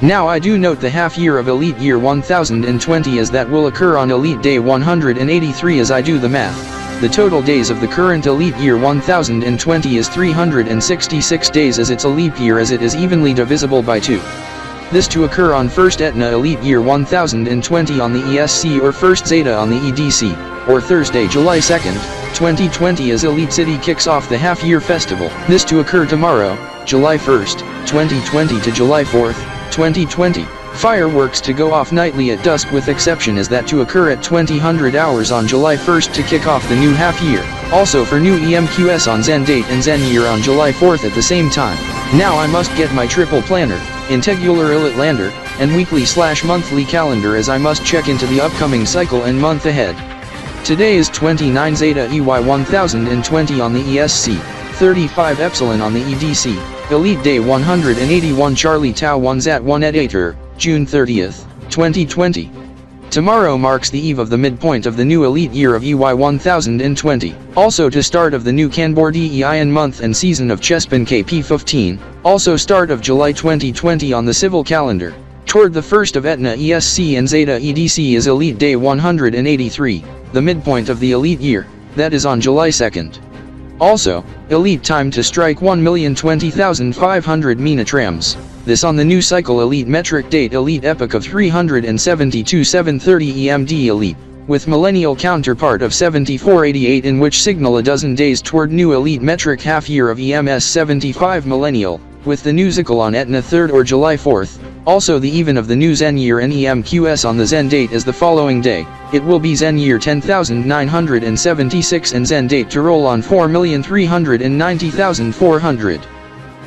Now I do note the half year of Elite Year 1020 as that will occur on Elite Day 183 as I do the math. The total days of the current Elite Year 1020 is 366 days as it's a leap year as it is evenly divisible by 2. This to occur on 1st Etna Elite Year 1020 on the ESC or 1st Zeta on the EDC, or Thursday July 2nd, 2020 as EliteCity kicks off the half-year festival. This to occur tomorrow, July 1st, 2020 to July 4th, 2020. Fireworks to go off nightly at dusk with exception is that to occur at 2000 hours on July 1st to kick off the new half year. Also for new EMQS on Zen date and ZenYear on July 4th at the same time. Now I must get my triple planner, integular Elite Lander, and weekly/monthly calendar as I must check into the upcoming cycle and month ahead. Today is 29 Zeta EY 1020 on the ESC, 35 Epsilon on the EDC, Elite Day 181 Charlie Tau 1 Zat 1 Editor, June 30th, 2020. Tomorrow marks the eve of the midpoint of the new Elite Year of EY 1020, also to start of the new Kanbordee EIN month and season of Chespin KP15, also start of July 2020 on the civil calendar. Toward the first of Etna ESC and Zeta EDC is Elite Day 183, the midpoint of the Elite Year, that is on July 2nd. Also, Elite time to strike 1,020,500 Minatrams. This on the new cycle Elite metric date Elite epoch of 372,730 EMD Elite, with millennial counterpart of 7488 in which signal a dozen days toward new Elite metric half year of EMS 75 millennial, with the new cycle on Etna 3rd or July 4th. Also the even of the new ZenYear and EMQS on the Zen date is the following day. It will be ZenYear 10,976 and Zen date to roll on 4,390,400.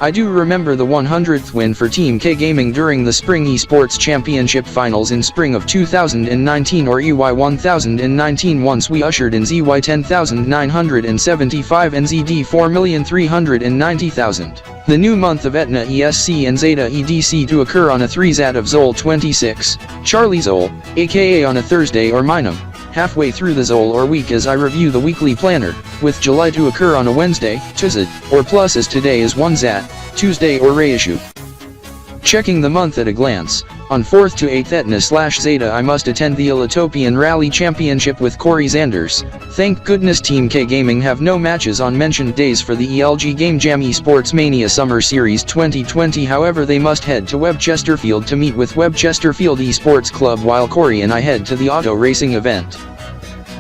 I do remember the 100th win for Team K Gaming during the Spring Esports Championship Finals in spring of 2019 or EY 1019 once we ushered in ZY 10,975 and ZD 4,390,000. The new month of Etna ESC and Zeta EDC to occur on a 3 Zat of Zol 26, Charlie Zol, aka on a Thursday or Minum, halfway through the Zol or week as I review the weekly planner, with July to occur on a Wednesday, Tuzid, or plus as today is 1 Zat, Tuesday or reissue. Checking the month at a glance, on 4th to 8th Etna/Zeta I must attend the Elitopian Rally Championship with Corey Zanders. Thank goodness Team K Gaming have no matches on mentioned days for the ELG Game Jam Esports Mania Summer Series 2020 however they must head to Webchesterfield to meet with Webchesterfield Esports Club while Corey and I head to the auto racing event.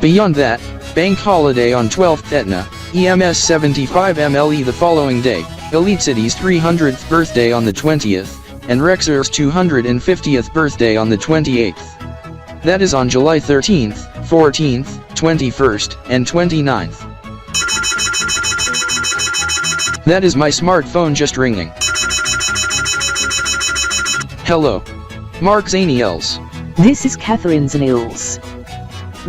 Beyond that, bank holiday on 12th Etna, EMS 75 MLE the following day, EliteCity's 300th birthday on the 20th, and Rexitopi's 250th birthday on the 28th. That is on July 13th, 14th, 21st, and 29th. That is my smartphone just ringing. Hello. Mark Zaniels. This is Catherine Zaniels.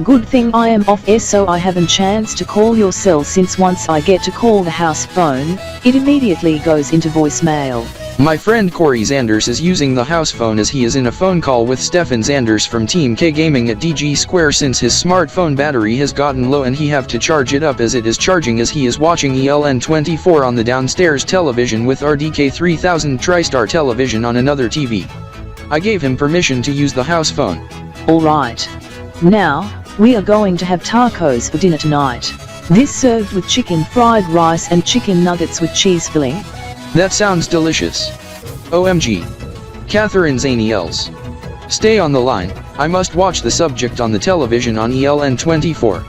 Good thing I am off air so I haven't chance to call your cell since once I get to call the house phone, it immediately goes into voicemail. My friend Corey Zanders is using the house phone as he is in a phone call with Stefan Zanders from Team K Gaming at Digi Square since his smartphone battery has gotten low and he have to charge it up as it is charging as he is watching ELN24 on the downstairs television with RDK 3000 TriStar television on another TV. I gave him permission to use the house phone. Alright. Now, we are going to have tacos for dinner tonight. This served with chicken fried rice and chicken nuggets with cheese filling. That sounds delicious. OMG. Catherine Zaniels. Stay on the line, I must watch the subject on the television on ELN24.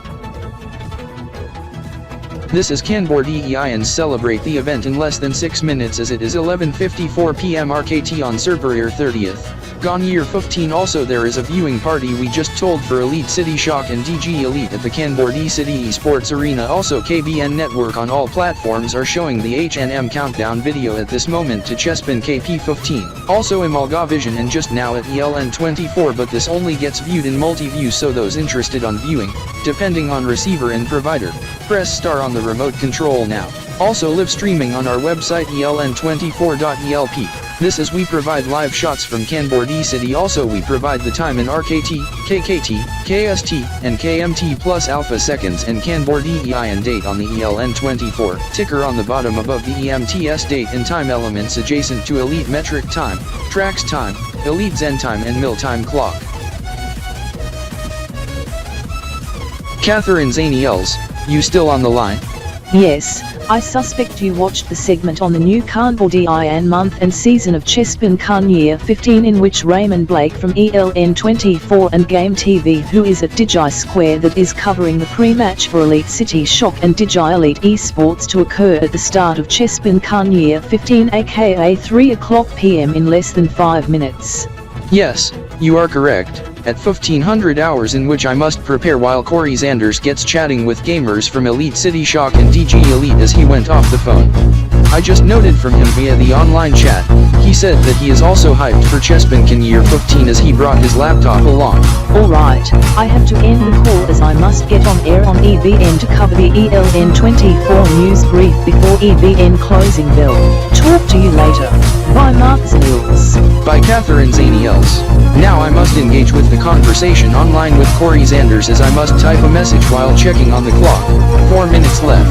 This is Kanbordee and celebrate the event in less than 6 minutes as it is 11:54 PM RKT on Serperier 30th. ZenYear 15 also there is a viewing party we just told for EliteCity Shock and DG Elite at the Kanbordee City Esports Arena also KBN Network on all platforms are showing the HNM countdown video at this moment to Chespin KP15. Also Vision and just now at ELN24 but this only gets viewed in multi-view so those interested on viewing, depending on receiver and provider, press star on the remote control now. Also live streaming on our website eln24.elp. This is we provide live shots from Kanbordee City also we provide the time in RKT, KKT, KST, and KMT plus alpha seconds and Kanbordee EIN date on the ELN24, ticker on the bottom above the EMTS date and time elements adjacent to elite metric time, tracks time, Elite Zen time and Mill time clock. Catherine Zaniels, you still on the line? Yes, I suspect you watched the segment on the new Kanbordee IN month and season of Chespin ZenYear 15 in which Raymond Blake from ELN24 and Game TV, who is at Digi Square, that is covering the pre-match for EliteCity Shock and Digi Elite Esports to occur at the start of Chespin ZenYear 15 aka 3 o'clock PM in less than 5 minutes. Yes, you are correct. At 1500 hours, in which I must prepare while Corey Zanders gets chatting with gamers from EliteCity Shock and DG Elite as he went off the phone. I just noted from him via the online chat, he said that he is also hyped for Chespin ZenYear 15 as he brought his laptop along. Alright, I have to end the call as I must get on air on EVN to cover the ELN24 news brief before EVN closing bell. Talk to you later. Bye Mark Zaniels. By Catherine Zaniels. Now I must engage with the conversation online with Corey Zanders as I must type a message while checking on the clock. 4 minutes left.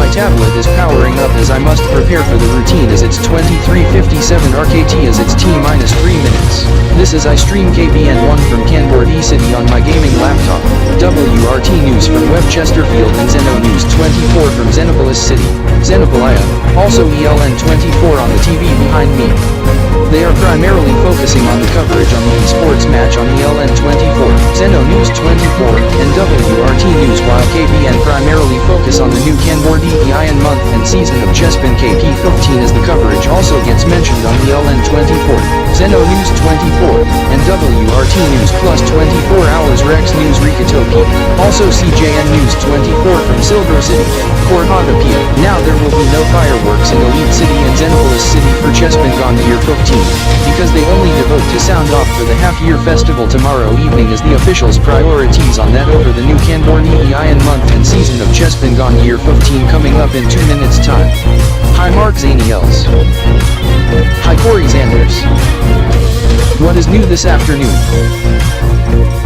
Tablet is powering up as I must prepare for the routine as it's 23:57 RKT as it's T-3 minutes. This is I stream KBN1 from Kanbordee City on my gaming laptop, WRT News from Webchesterfield and Zeno News 24 from Xenopolis City, Xenopolis, also ELN24 on the TV behind me. They are primarily focusing on the coverage on the Esports match on ELN24, Zeno News 24, and WRT News, while KBN primarily focus on the new Kanbordee IN month and season of Chespin KP15 as the coverage also gets mentioned on ELN24, Zeno News 24, and WRT News plus 24 hours Rex News Rexitopi, also CJN News 24 from Silvercity, Kanbordee. Now there will be no fireworks in Elite City and Xenopolis City for Chespin ZenYear 15, because they only devote to sound off for the half-year festival tomorrow evening as the officials priorities on that over the new Kanbordee IN month and season of Chespin ZenYear 15 coming up in 2 minutes time. Hi Mark Zaniels. Hi Corey Zanders. What is new this afternoon?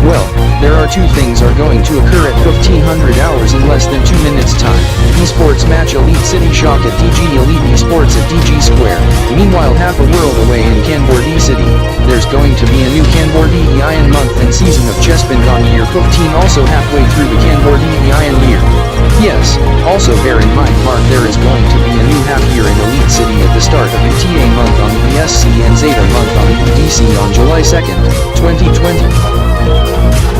Well, there are two things are going to occur at 1500 hours in less than 2 minutes time. Esports match EliteCity Shock at DG Elite Esports at Digi Square. Meanwhile, half a world away in Kanbordee City, there's going to be a new Kanbordee IN month and season of Chespin ZenYear 15 also halfway through the Kanbordee IN year. Yes, also bear in mind Mark, there is going to be a new half year in Elite City at the start of ETA month on the ESC and Zeta month on the EDC on July 2nd, 2020.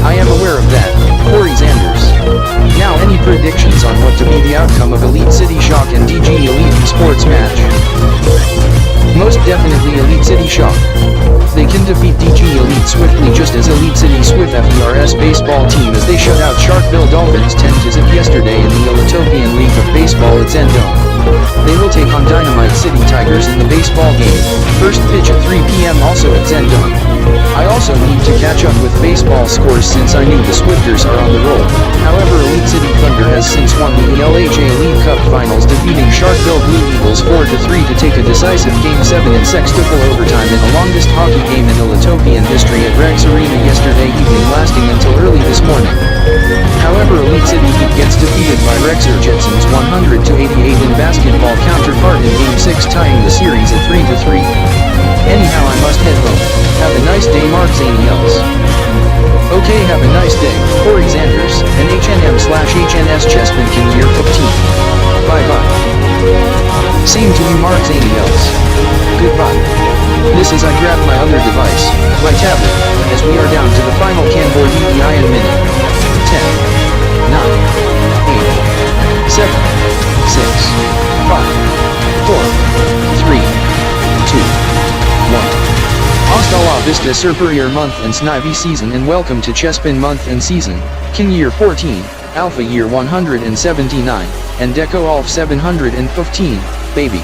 I am aware of that, Corey Zanders. Now any predictions on what to be the outcome of EliteCity Shock and DG Elite Esports match? Most definitely EliteCity Shock. They can defeat DG Elite swiftly just as EliteCity Swift FERS baseball team as they shut out Sharkville Dolphins 10-0 yesterday in the Elitopian League of Baseball at Zanders. They will take on Dynamite City Tigers in the baseball game, first pitch at 3 PM also at Zanders. I also need to catch up with baseball scores since I knew the Swifters are on the roll. However, Elite City Thunder has since won the LHA League Cup Finals, defeating Sharkville Blue Eagles 4-3 to take a decisive Game 7 in sextuple overtime in the longest hockey game in Elitopian history at Rex Arena yesterday evening, lasting until early this morning. However, Elite City Heat gets defeated by Rexitopi's 100-88 in basketball counterpart in Game 6, tying the series at 3-3. Anyhow, I must head home. Have a nice day, Mark Zaniels. Okay, have a nice day, Corey Zanders, and HNM/HNS Chespin ZenYear 15. Bye-bye. Same to you, Mark Zaniels. Goodbye. This is I grabbed my other device, my tablet, as we are down to the final Kanbordee IN minute. 10, 9, 8, 7, 6, 5, 4, 3, 2, 1. Hasta la Vista Superior month and Snivy season, and welcome to Chespin month and season, King Year 14, Alpha Year 179, and Deco Alf 715, baby.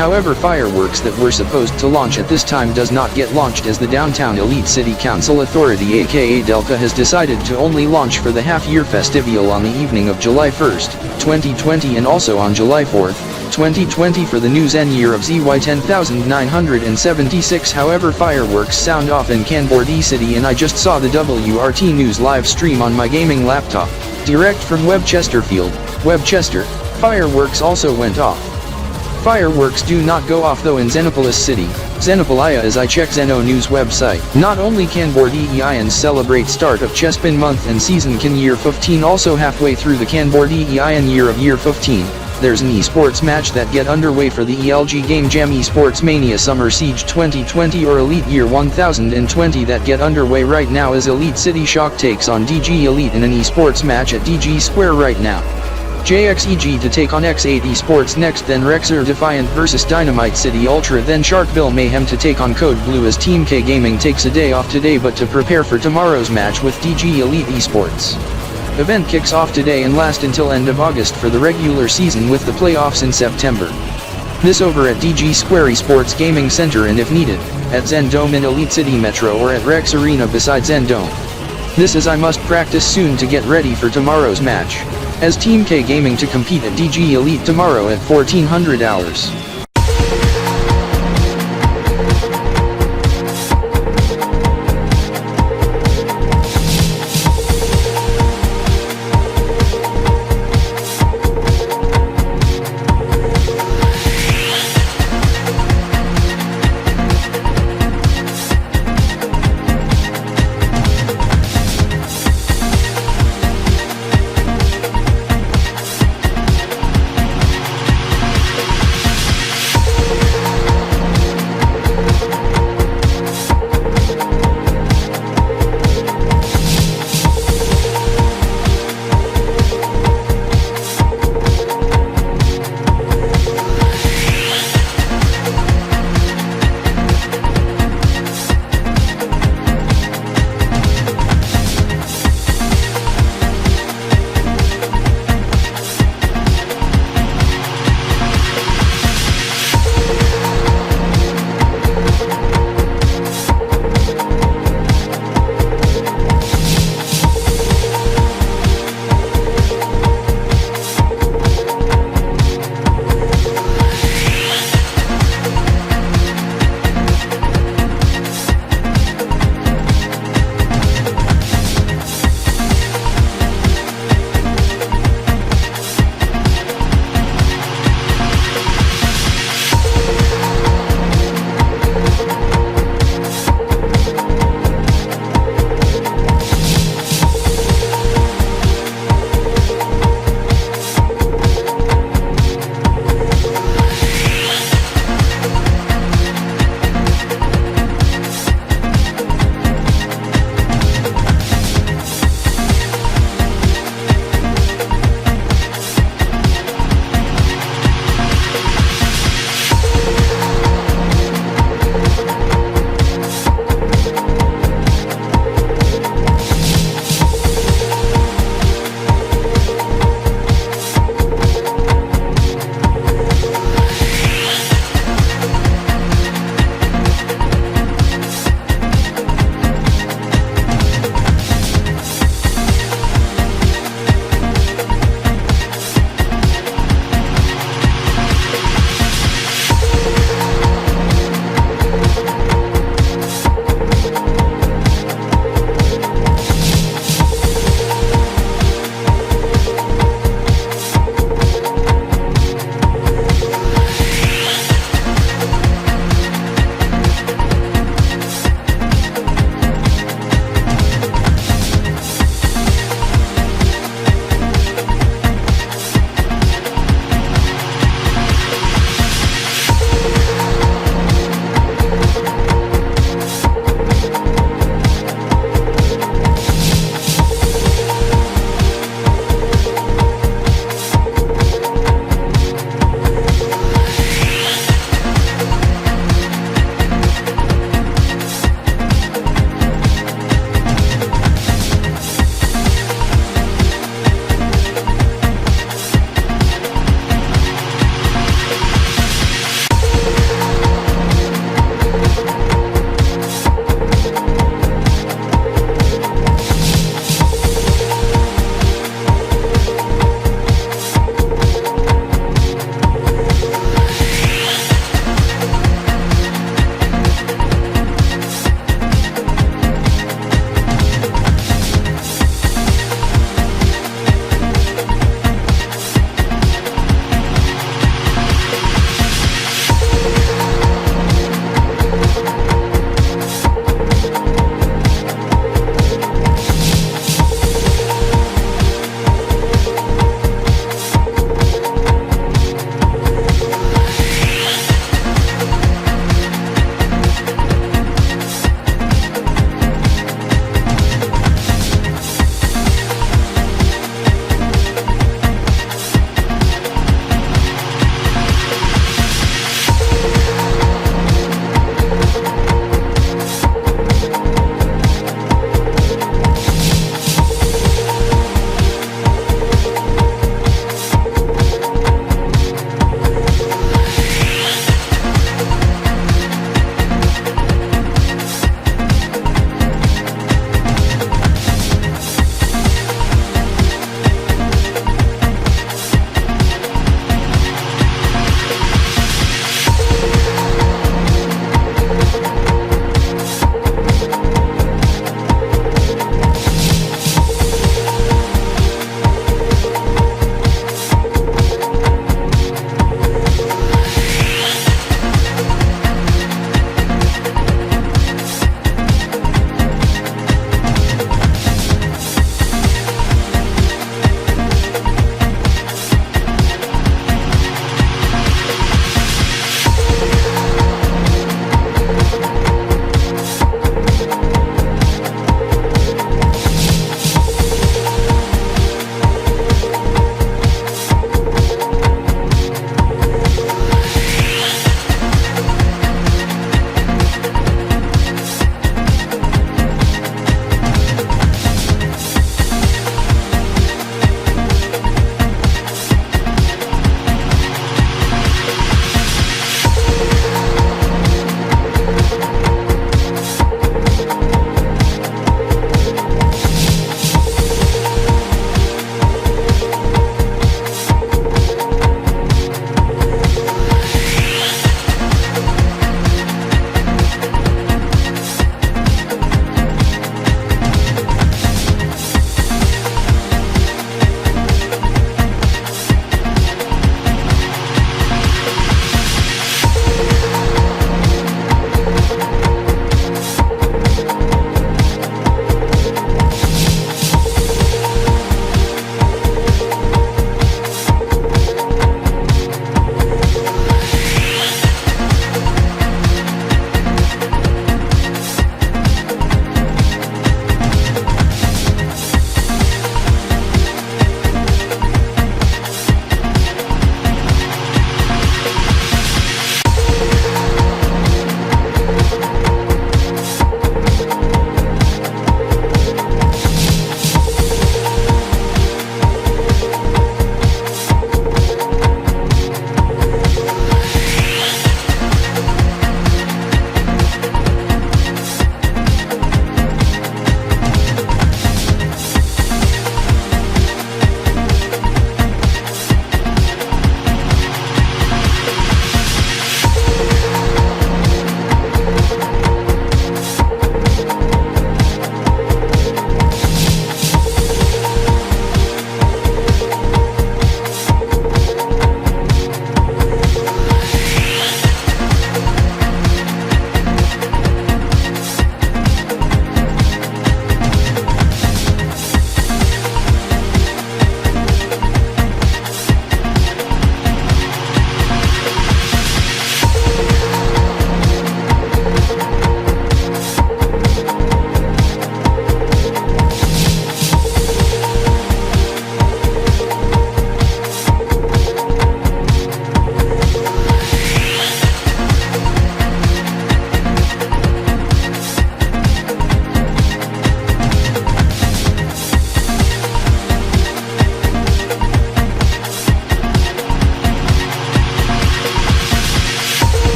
However, fireworks that were supposed to launch at this time does not get launched, as the Downtown Elite City Council Authority aka DELCA has decided to only launch for the half-year festival on the evening of July 1st, 2020 and also on July 4th, 2020 for the new ZenYear of ZY 10976. However, fireworks sound off in Kanbordee City, and I just saw the WRT News live stream on my gaming laptop, direct from Webchesterfield, Webchester. Fireworks also went off. Fireworks do not go off though in Xenopolis City, Xenopolia, as I check Zeno News website. Not only Kanbordee Ions celebrate start of Chespin month and season Kin Year 15, also halfway through the Kanbordee Ion year of year 15, there's an esports match that get underway for the ELG Game Jam Esports Mania Summer Siege 2020 or Elite Year 1020 that get underway right now, as EliteCity Shock takes on DG Elite in an esports match at Digi Square right now. JXEG to take on X8 Esports next, then Rexer Defiant vs Dynamite City Ultra, then Sharkville Mayhem to take on Code Blue, as Team K Gaming takes a day off today but to prepare for tomorrow's match with DG Elite Esports. Event kicks off today and lasts until end of August for the regular season, with the playoffs in September. This over at Digi Square Esports Gaming Center, and if needed, at Zen Dome in Elite City Metro or at Rex Arena beside Zen Dome. This is I must practice soon to get ready for tomorrow's match, as Team K Gaming to compete at DG Elite tomorrow at 1400 hours.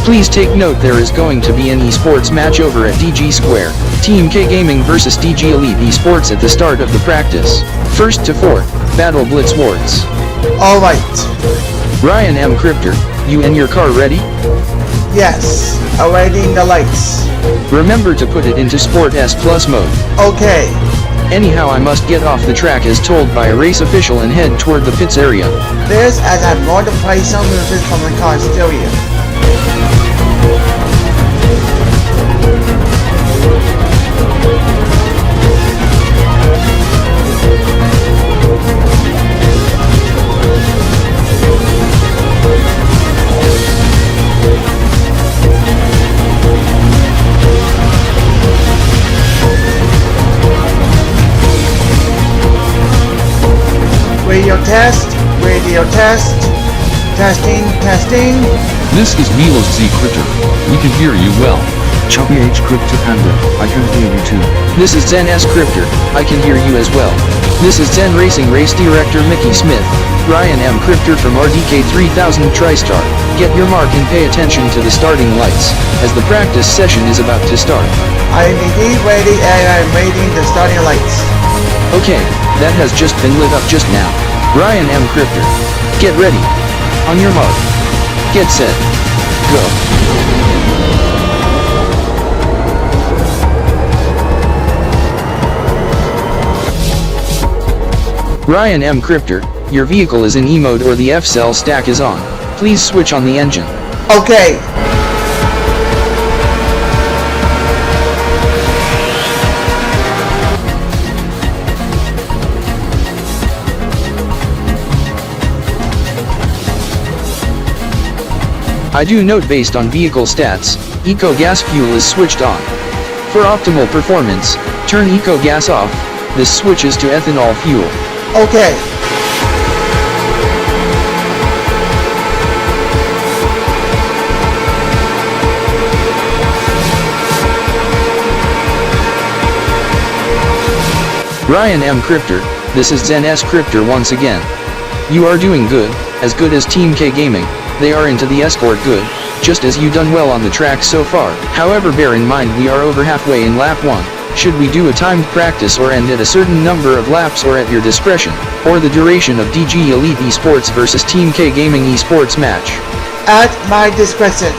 Please take note there is going to be an esports match over at Digi Square, Team K Gaming vs DG Elite Esports at the start of the practice. First to fourth, Battle Blitz Wards. Alright. Ryan M. Crypter, you and your car ready? Yes, awaiting the lights. Remember to put it into Sport S Plus mode. Okay. Anyhow, I must get off the track as told by a race official and head toward the pits area. This as I'm going to play some music from the car stereo. Radio test, testing. This is Milos Z Crypter. We can hear you well. Chubby H Crypter Panda, I can hear you too. This is Zen S Crypter, I can hear you as well. This is Zen Racing Race Director Mickey Smith, Ryan M. Crypter from RDK 3000 TriStar. Get your mark and pay attention to the starting lights, as the practice session is about to start. I am indeed ready and I'm waiting the starting lights. Okay, that has just been lit up just now. Ryan M. Crypter. Get ready. On your mark. Get set. Go. Ryan M. Crypter, your vehicle is in E mode or the F-cell stack is on. Please switch on the engine. Okay. I do note based on vehicle stats, Eco Gas fuel is switched on. For optimal performance, turn Eco Gas off. This switches to ethanol fuel. Okay. Ryan M. Crypter, this is Zen S Crypter once again. You are doing good as Team K Gaming. They are into the escort good, just as you done well on the track so far. However, bear in mind we are over halfway in lap 1. Should we do a timed practice or end at a certain number of laps or at your discretion, or the duration of DG Elite Esports versus Team K Gaming Esports match? At my discretion.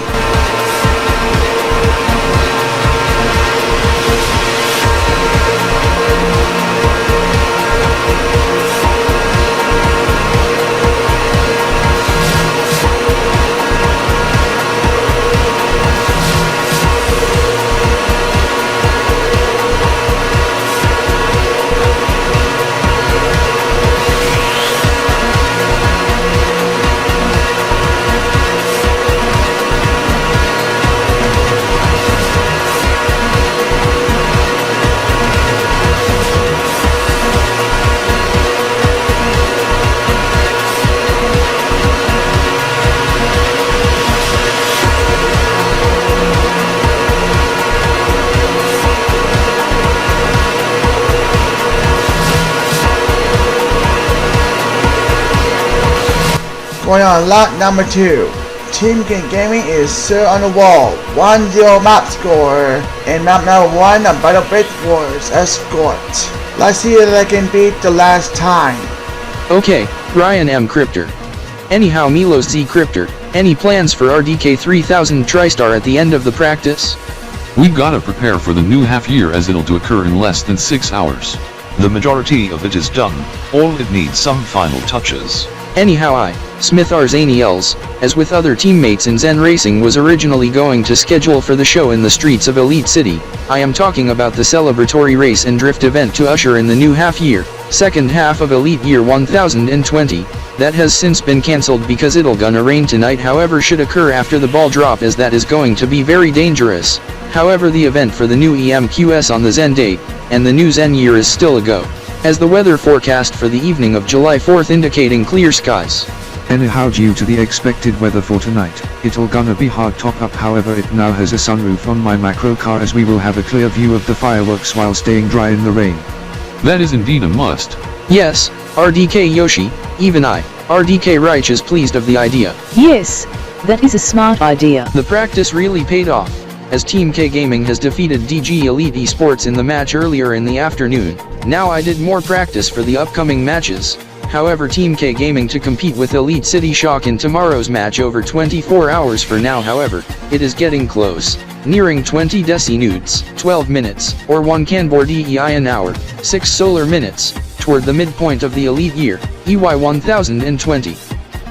Going on lap number 2. Team K Gaming is still on the wall. 1-0 map score. And map number 1 on Battle Blitz Wars Escort. Let's see if I can beat the last time. Okay, Ryan M. Crypter. Anyhow, Milos Z Crypter, any plans for RDK 3000 TriStar at the end of the practice? We gotta prepare for the new half year as it'll to occur in less than 6 hours. The majority of it is done, all it needs some final touches. Anyhow, I, Smith R. Zaniels, as with other teammates in Zen Racing was originally going to schedule for the show in the streets of Elite City. I am talking about the celebratory race and drift event to usher in the new half year, second half of Elite Year 1020, that has since been cancelled because it'll gonna rain tonight. However, should occur after the ball drop as that is going to be very dangerous. However, the event for the new EMQS on the Zen date, and the new ZenYear is still a go, as the weather forecast for the evening of July 4th indicating clear skies. Anyhow, due to the expected weather for tonight, it'll gonna be hard top up. However, it now has a sunroof on my macro car as we will have a clear view of the fireworks while staying dry in the rain. That is indeed a must. Yes, RDK Yoshi, even I, RDK Reich is pleased of the idea. Yes, That is a smart idea. The practice really paid off, as Team K Gaming has defeated DG Elite Esports in the match earlier in the afternoon. Now I did more practice for the upcoming matches. However, Team K Gaming to compete with EliteCity Shock in tomorrow's match over 24 hours for now. However, it is getting close, nearing 20 deci nudes, 12 minutes, or 1 Kanbordee EI an hour, 6 solar minutes, toward the midpoint of the Elite Year, EY 1020.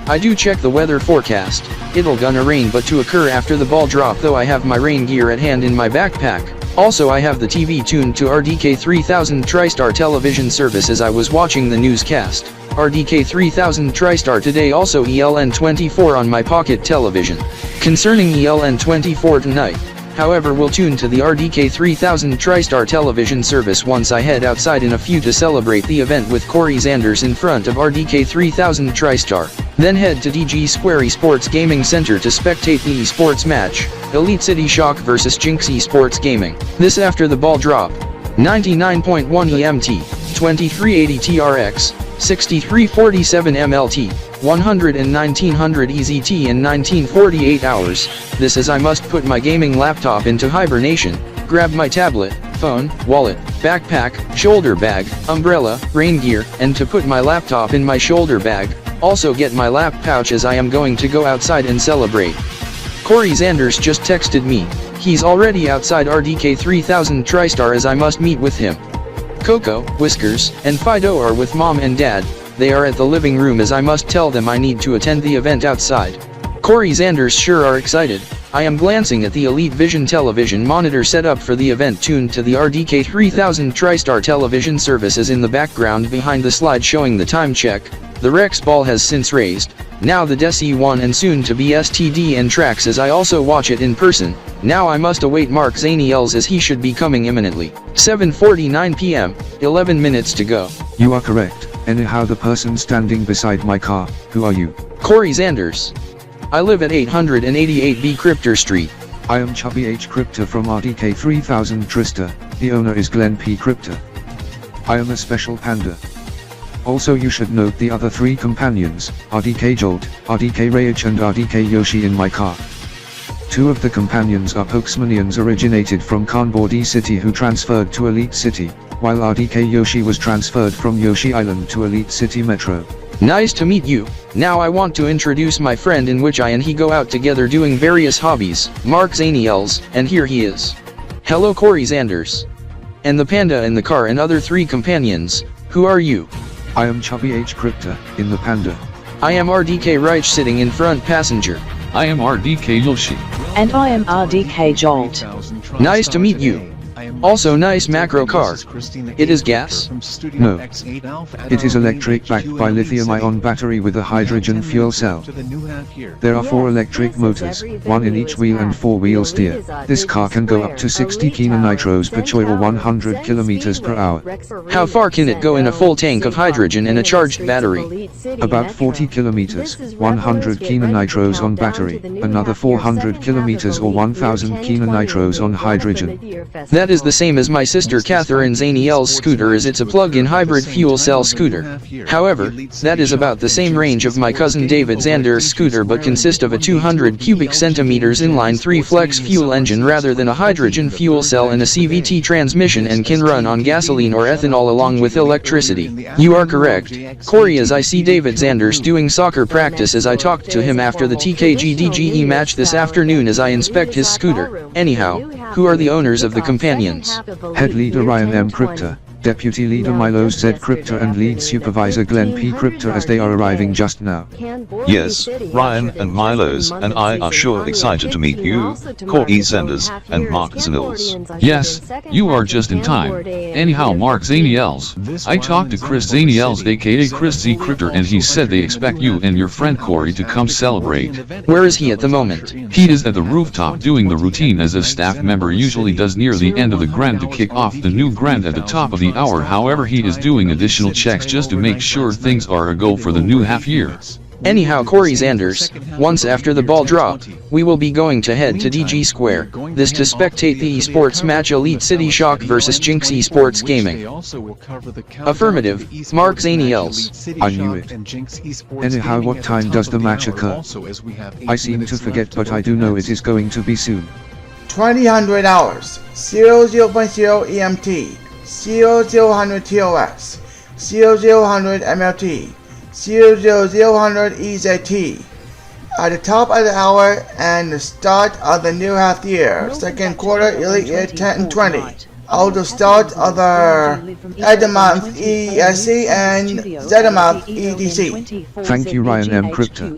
I do check the weather forecast. It'll gonna rain but to occur after the ball drop, though I have my rain gear at hand in my backpack. Also I have the TV tuned to RDK 3000 TriStar television service as I was watching the newscast. RDK 3000 TriStar today, also ELN24 on my pocket television. Concerning ELN24 tonight, however, we'll tune to the RDK 3000 TriStar television service once I head outside in a few to celebrate the event with Corey Zanders in front of RDK 3000 TriStar. Then head to Digi Square Esports Gaming Center to spectate the esports match, EliteCity Shock vs Jinx Esports Gaming. This after the ball drop. 99.1 EMT, 2380 TRX, 6347 MLT, 1900 EZT in 1948 hours. This as I must put my gaming laptop into hibernation, grab my tablet, phone, wallet, backpack, shoulder bag, umbrella, rain gear, and to put my laptop in my shoulder bag. Also get my lap pouch as I am going to go outside and celebrate. Corey Zanders just texted me. He's already outside RDK 3000 TriStar as I must meet with him. Coco, Whiskers, and Fido are with mom and dad. They are at the living room as I must tell them I need to attend the event outside. Corey Zanders sure are excited. I am glancing at the Elite Vision television monitor set up for the event tuned to the RDK 3000 TriStar television services in the background behind the slide showing the time check. The Rex ball has since raised. Now the Deci 1 and soon to be STD and tracks as I also watch it in person. Now I must await Mark Zaniels as he should be coming imminently. 7:49 p.m., 11 minutes to go. You are correct. Anyhow, the person standing beside my car, who are you? Corey Zanders. I live at 888B Cryptor Street. I am Chubby H. Cryptor from RDK 3000 Trista. The owner is Glenn P. Cryptor. I am a special panda. Also, you should note the other 3 companions, RDK Jolt, RDK Rage and RDK Yoshi in my car. 2 of the companions are Pokemonians originated from Kanbordee City who transferred to Elite City, while RDK Yoshi was transferred from Yoshi Island to Elite City Metro. Nice to meet you. Now I want to introduce my friend in which I and he go out together doing various hobbies, Mark Zaniels, and here he is. Hello Corey Zanders. And the panda in the car and other 3 companions, who are you? I am Chubby H. Cryptor, in the panda. I am RDK Reich sitting in front passenger. I am RDK Yoshi. And I am RDK Jolt. Nice to meet you. Also nice macro car. It is gas? No. It is electric backed by lithium-ion battery with a hydrogen fuel cell. There are 4 electric motors, 1 in each wheel and 4-wheel steer. This car can go up to 60 kilonitros per choy or 100 kilometers per hour. How far can it go in a full tank of hydrogen and a charged battery? About 40 kilometers, 100 kilonitros on battery, another 400 kilometers or 1000 kilonitros on hydrogen. That is the same as my sister Catherine Zaniels' scooter as it's a plug-in hybrid fuel cell scooter. However, that is about the same range of my cousin David Zanders' scooter but consist of a 200 cubic centimeters inline 3 flex fuel engine rather than a hydrogen fuel cell and a CVT transmission and can run on gasoline or ethanol along with electricity. You are correct, Corey, as I see David Zanders doing soccer practice as I talked to him after the TKG DGE match this afternoon as I inspect his scooter. Anyhow, who are the owners of the companions? Head leader Ryan M. Cryptor, Deputy Leader Milos Z. Cryptor and Lead Supervisor Glenn P. Cryptor as they are arriving just now. Yes, Ryan and Milos and I are sure excited to meet you, Corey Zanders and Mark Zaniels. Yes, you are just in time. Anyhow, Mark Zaniels, I talked to Chris Zaniels aka Chris Z. Cryptor and he said they expect you and your friend Corey to come celebrate. Where is he at the moment? He is at the rooftop doing the routine as a staff member usually does near the end of the grand to kick off the new grand at the top of the hour. However, he is doing additional checks just to make sure things are a go for the new half year. Anyhow, Corey Zanders, once after the ball drop, we will be going to head to Digi Square, this to spectate the esports match EliteCity Shock vs Jinx Esports Gaming. Affirmative, Mark Zaniels. I knew it. Anyhow, what time does the match occur? I seem to forget, but I do know it is going to be soon. 2000 hours, 00.0 EMT, 0000 TOS, 0000 MLT, 00000 EZT. At the top of the hour and the start of the new half year, second quarter Elite Year 10 and 20. Also start of the Edmonth ESC and Zedmonth EDC. Thank you, Ryan M. Crypto.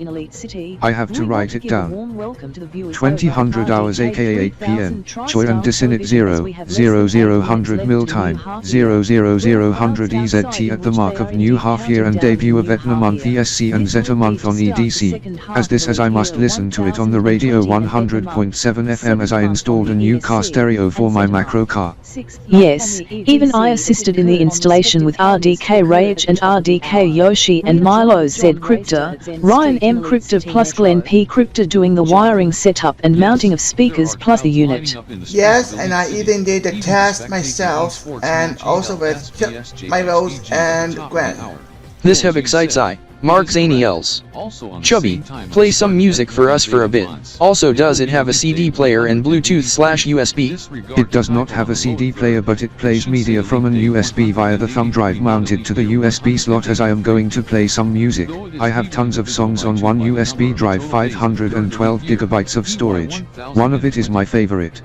I have to write it down. 2000 hours aka 8 p.m. Choi and Disinit 0000 mil time, 00000 EZT at the mark of new half year and debut of Edmonth ESC and Zetamonth on EDC. As I must listen to it on the radio 100.7 FM as I installed a new car stereo for my macro car. Yes, even I assisted in the installation with RDK Rage and RDK Yoshi and Milo Z Crypto, Ryan M Crypto plus Glenn P Crypto doing the wiring setup and mounting of speakers plus the unit. Yes, and I even did the test myself and also with Milo and Gwen. This have excites I, Mark Zaniels. Chubby, play some music for us for a bit. Also, does it have a CD player and Bluetooth/USB? It does not have a CD player, but it plays media from an USB via the thumb drive mounted to the USB slot. As I am going to play some music, I have tons of songs on one USB drive, 512 gigabytes of storage. One of it is my favorite.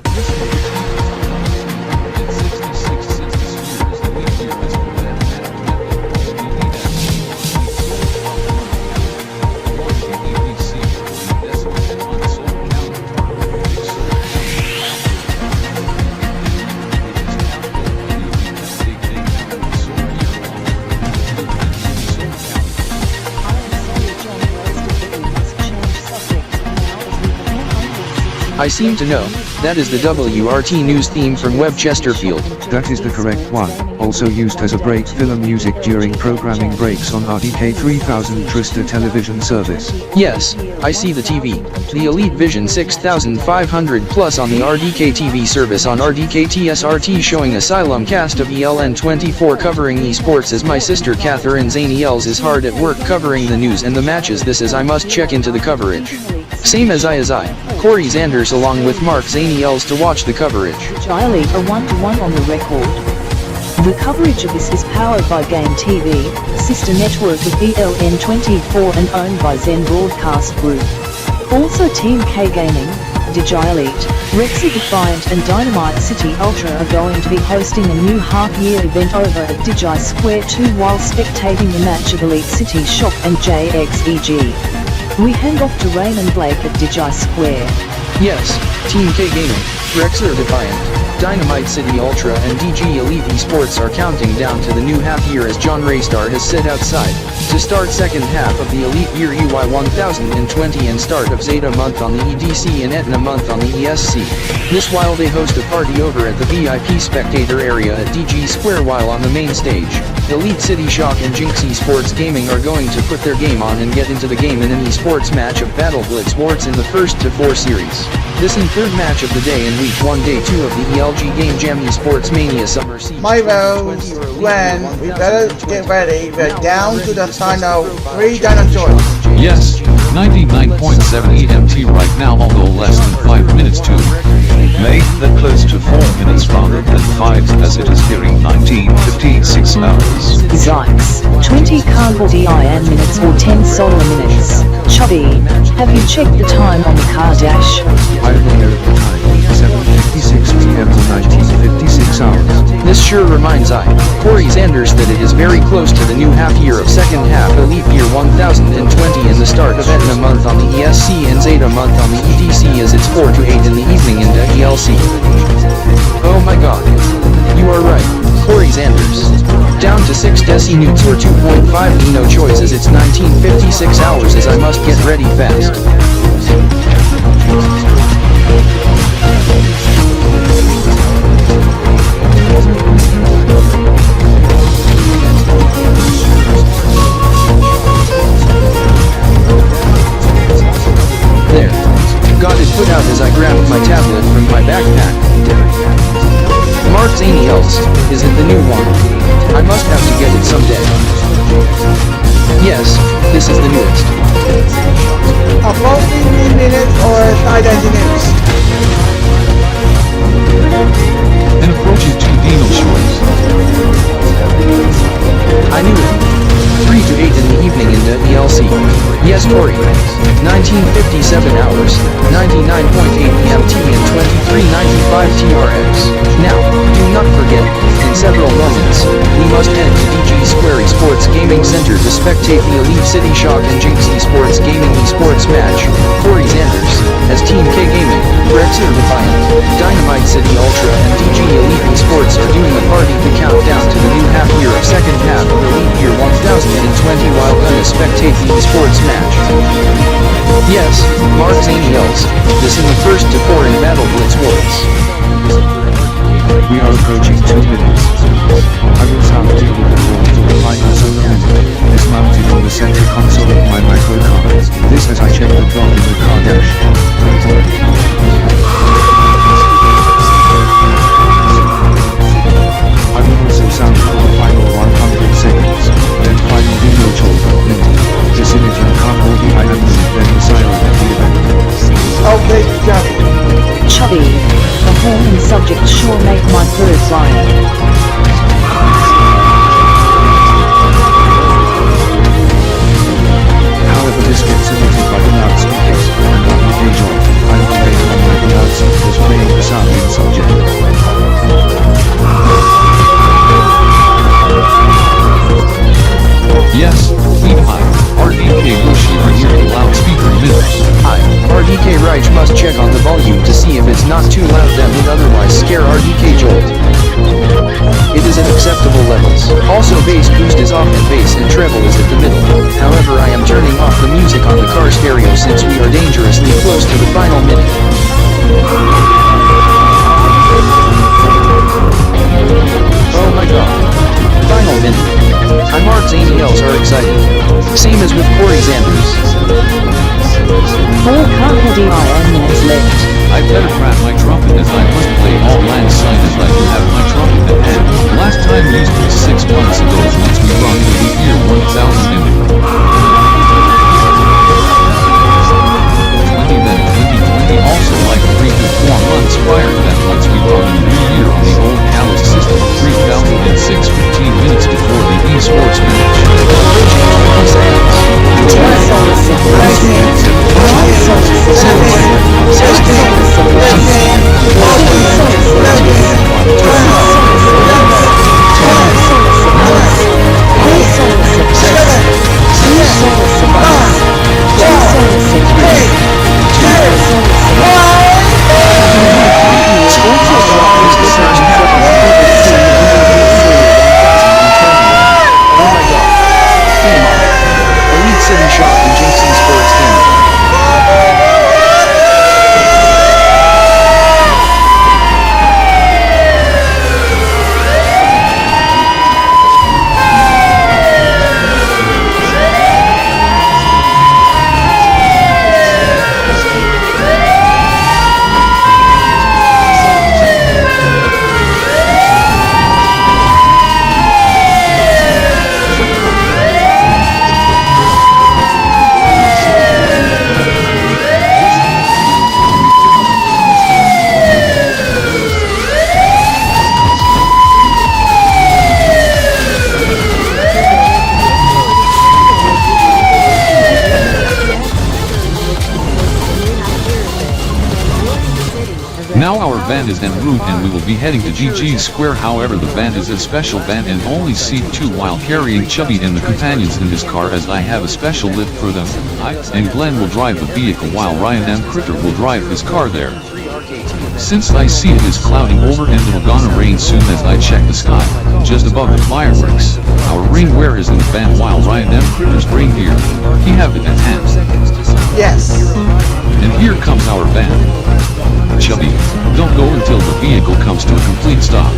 I seem to know, that is the WRT news theme from Webchesterfield. That is the correct one, also used as a break filler music during programming breaks on RDK 3000 Trista television service. Yes, I see the TV. The Elite Vision 6500 Plus on the RDK TV service on RDK TSRT showing Asylum cast of ELN24 covering esports as my sister Catherine Zaniels is hard at work covering the news and the matches. This is I must check into the coverage. Same as I, Corey Zanders along with Mark Zaniels to watch the coverage. Giley a 1-to-1 on the record. The coverage of this is powered by Game TV, sister network of ELN24 and owned by Zen Broadcast Group. Also Team K Gaming, Digi Elite, Rexitopi and Dynamite City Ultra are going to be hosting a new half-year event over at Digi Square 2 while spectating the match of EliteCity Shock and JXEG. We hand off to Raymond Blake at Digi Square. Yes, Team K Gaming, Rexitopi, Dynamite City Ultra and DG Elite Esports are counting down to the new half-year as John Raystar has said outside, to start second half of the Elite Year EY 1020 and start of Zeta month on the EDC and Etna month on the ESC. This while they host a party over at the VIP spectator area at DG Square while on the main stage, EliteCity Shock and Jinx Esports Gaming are going to put their game on and get into the game in an esports match of Battle Blitz Warts in the 1st to 4 series. This and third match of the day and week 1 day 2 of the ELG Game Jam Esports Mania Summer Season. Milo, Gwen, we better get ready. We're down to the final 3 dinosaurs. Yes, 99.7 EMT right now, although less than 5 minutes to Make that close to 4 minutes rather than 5 as it is during 1956 hours. Zikes, 20 Kanbordee IN minutes or 10 solar minutes. Chubby, have you checked the time on the car dash? I am aware of the time, 7:56 p.m. to 1956 hours. This sure reminds Corey Zanders that it is very close to the new half-year of second half Elite Year 1020 and the start of Etna month on the ESC and Zeta month on the EDC as it's 4 to 8 in the evening in the ELC. Oh my god. You are right, Corey Zanders. Down to 6 decinutes or 2.5 no choice as it's 1956 hours as I must get ready fast. happening in the DLC. Yes, Tori. 1957 hours, 99.8 EMT and 2395 TRX. Now, do not forget, in several moments, we must head to Digi Square Esports Gaming Center to spectate the EliteCity Shock and Jinx Esports Gaming Esports match. Corey Zanders, as Team K Gaming, Rexitopi, Dynamite City Ultra and DG Elite Esports are doing a party to count down to the new half year of second half of Elite Year 1020 while gonna spectate the esports match. Yes, Mark Zaniels, this in the first to 4 in Battle Blitz Wars. We are approaching 2 minutes. I will sound deal with the wall for the final zone minute. Is mounted on the center console of my micro card. This as I check the drop in the car dash. I will also sound for the final 100 seconds, then final video talk minute. This image and Kanbordee I am then the siren at the event. Okay, Chubby. Chubby, the horn and subject sure make my third Ryan. However, this gets emitted by the loudspeakers, and RDK joint, I am playing on my loudspeakers playing the sound in subject. Yes, lead high. RDK Yoshi are here the loudspeaker emitters. Hi, RDK Reich must check on the volume to see if it's not too loud that would otherwise scare RDK Jolt. It is at acceptable levels. Also bass boost is off and bass and treble is at the middle. However, I am turning off the music on the car stereo since we are dangerously close to the final minute. Oh my god. Final minute. I'm Mark Zaniels are excited. Same as with Corey Zanders. 4 Kanbordee minutes left. I better grab my trumpet as I must play all land sign as I do have my trumpet in hand. Last time used was 6 months ago once we brought the Elite Year 1000 in. 20 then 2020 also like 3 to 4 months prior to that once we brought the new year on the old Callus system 3006 15 minutes before the esports match. EliteCity Shock and Jinx Esports Gaming. Now our van is en route and we will be heading to Digi Square. However, the van is a special van and only seat 2 while carrying Chubby and the companions in his car as I have a special lift for them. I and Glenn will drive the vehicle while Ryan and Critter will drive his car there. Since I see it is clouding over and it'll gonna rain soon as I check the sky, just above the fireworks. Our rainwear is in the van while Ryan and Critter's reindeer. He have it at hand. Yes. And here comes our van. Chubby, don't go until the vehicle comes to a complete stop.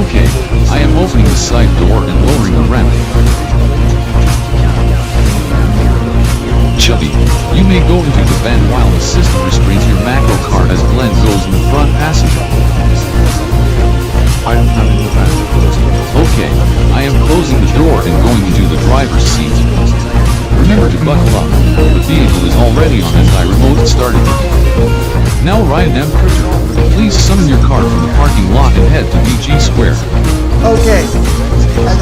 Okay, I am opening the side door and lowering the ramp. Chubby, you may go into the van while the system restrains your macro car as Glenn goes in the front passenger. I am having the van. Okay, I am closing the door and going into the driver's seat. Remember to buckle up, the vehicle is already on as I remote started it. Now Ryan M. Critter, please summon your car from the parking lot and head to Digi Square. Okay. And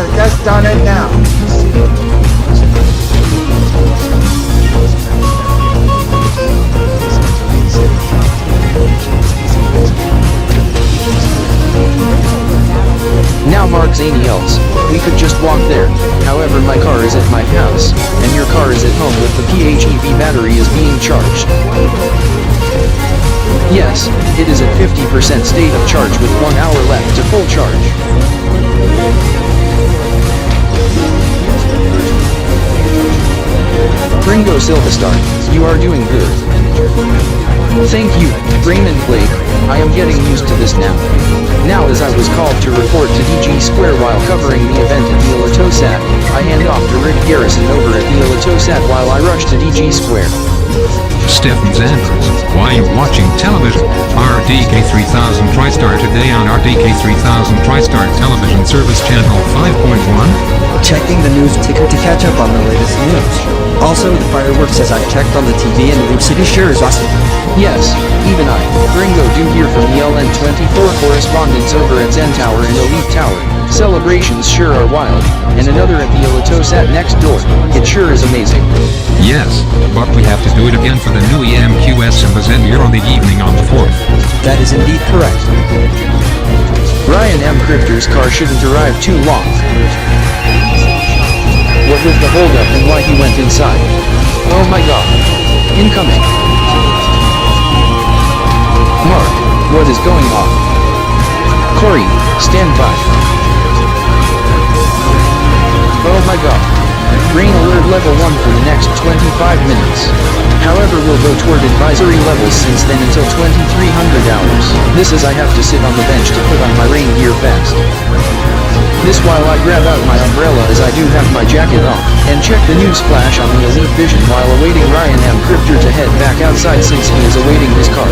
Zaniels, we could just walk there. However, my car is at my house, and your car is at home with the PHEV battery is being charged. Yes, it is at 50% state of charge with 1 hour left to full charge. Ringo Silvestar, you are doing good. Thank you, Raymond Blake, I am getting used to this now. Now as I was called to report to Digi Square while covering the event at the Elitozat, I hand off to Rick Garrison over at the Elitozat while I rush to Digi Square. Stefan Zanders, why are you watching television? RDK 3000 TriStar today on RDK 3000 TriStar Television Service Channel 5.1. Checking the news ticker to catch up on the latest news. Also, the fireworks as I checked on the TV in EliteCity sure is awesome. Yes, even I, Ringo do hear from the LN24 correspondents over at Zen Tower and Elite Tower. Celebrations sure are wild, and another at the Elitozat next door. It sure is amazing. Yes, but we have to do it again for the new EMQS and the ZenYear on the evening on the 4th. That is indeed correct. Ryan M. Crypter's car shouldn't arrive too long. What with the holdup and why he went inside? Oh my god. Incoming. Mark, what is going on? Corey, stand by. Oh my god. Rain alert level 1 for the next 25 minutes. However, we'll go toward advisory levels since then until 2300 hours. This is I have to sit on the bench to put on my rain gear fast. This while I grab out my umbrella as I do have my jacket on, and check the news flash on the Elite Vision while awaiting Ryan M. Crypter to head back outside since he is awaiting his car.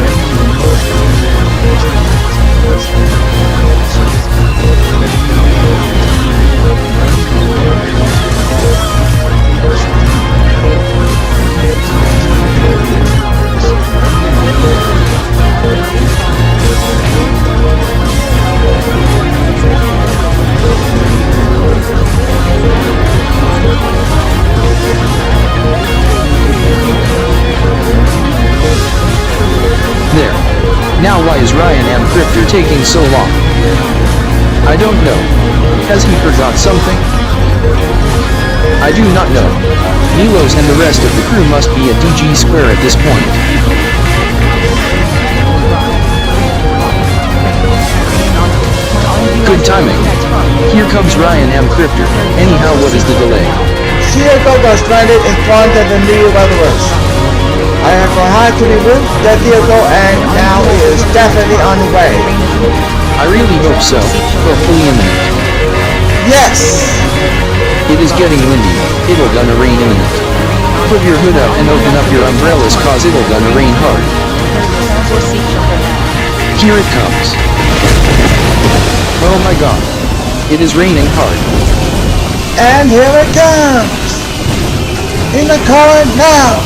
There. Now why is Ryan M. Crypter taking so long? I don't know. Has he forgot something? I do not know. Milos and the rest of the crew must be at Digi Square at this point. Good timing. Here comes Ryan M. Crypter. Anyhow, what is the delay? Vehicle got stranded in front of the new weatherers. I have had to remove that vehicle and now it is definitely on the way. I really hope so. Hopefully imminent. Yes! It is getting windy. It'll gonna rain imminent. Put your hood up and open up your umbrellas cause it'll gonna rain hard. Here it comes. Oh my god. It is raining hard. And here it comes! In the car now!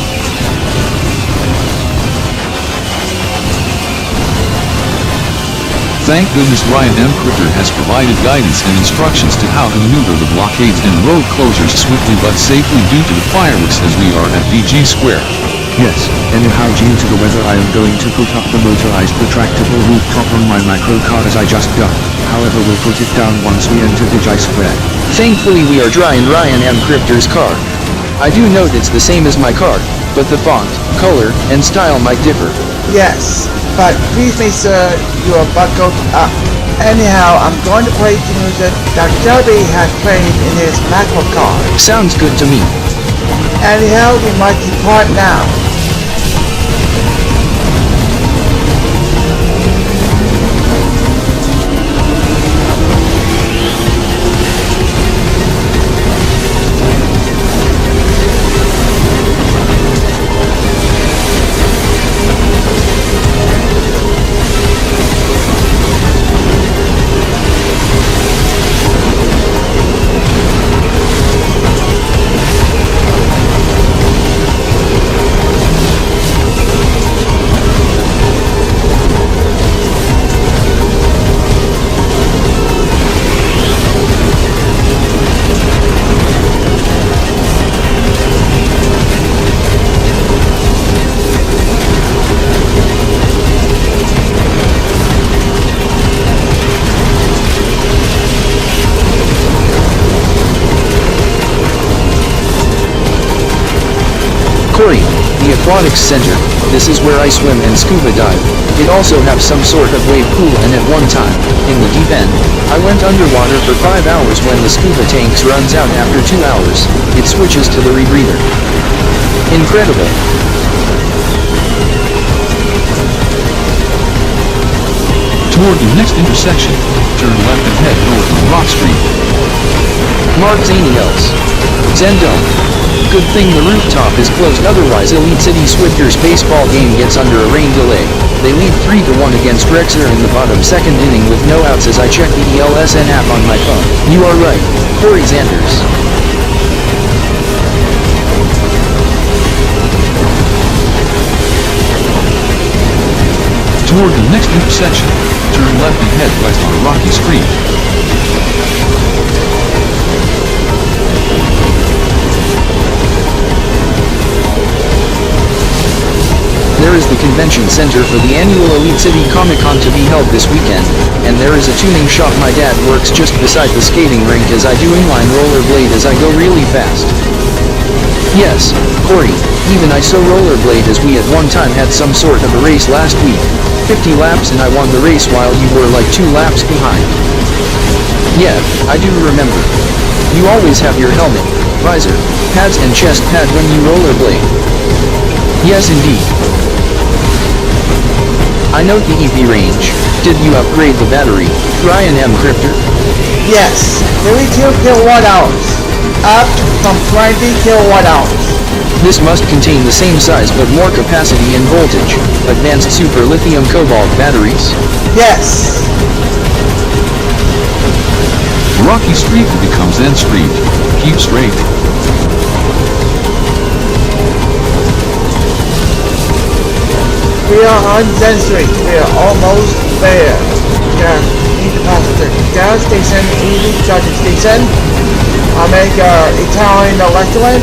Thank goodness Ryan M. Crypter has provided guidance and instructions to how to maneuver the blockades and road closures swiftly but safely due to the fireworks as we are at Digi Square. Yes, anyhow due to the weather I am going to put up the motorized retractable rooftop on my microcar as I just done. However, we'll put it down once we enter Digi Square. Thankfully we are dry in Ryan M. Crypter's car. I do note it's the same as my car, but the font, color, and style might differ. Yes, but please make sure you are buckled up. Anyhow, I'm going to play the music that Chubby has played in his macro car. Sounds good to me. Anyhow, we might depart now. Corey, the Aquatics Center, this is where I swim and scuba dive. It also have some sort of wave pool, and at one time, in the deep end, I went underwater for 5 hours. When the scuba tanks runs out after 2 hours, it switches to the rebreather. Incredible. Toward the next intersection, turn left and head north on Rock Street. Mark Zaniels. Zendome. Good thing the rooftop is closed, otherwise EliteCity Swifters baseball game gets under a rain delay. They lead 3-1 against Rexitopi in the bottom second inning with no outs as I check the ELSN app on my phone. You are right, Corey Zanders. Toward the next intersection, turn left and head west on Rocky Street. There is the convention center for the annual EliteCity Comic-Con to be held this weekend, and there is a tuning shop. My dad works just beside the skating rink as I do inline rollerblade as I go really fast. Yes, Corey, even I so rollerblade as we at one time had some sort of a race last week. 50 laps and I won the race while you were like 2 laps behind. Yeah, I do remember. You always have your helmet, visor, pads and chest pad when you rollerblade. Yes indeed. I note the EV range. Did you upgrade the battery, Ryan M. Crypter? Yes, 32 kilowatt hours. Up from 20 kilowatt hours. This must contain the same size but more capacity and voltage. Advanced super lithium cobalt batteries? Yes. Rocky Street becomes Zen Street. Keep straight. We are on Zen Street. We are almost there. We need to pass the gas station, EV charging station. I'll make Italian restaurant.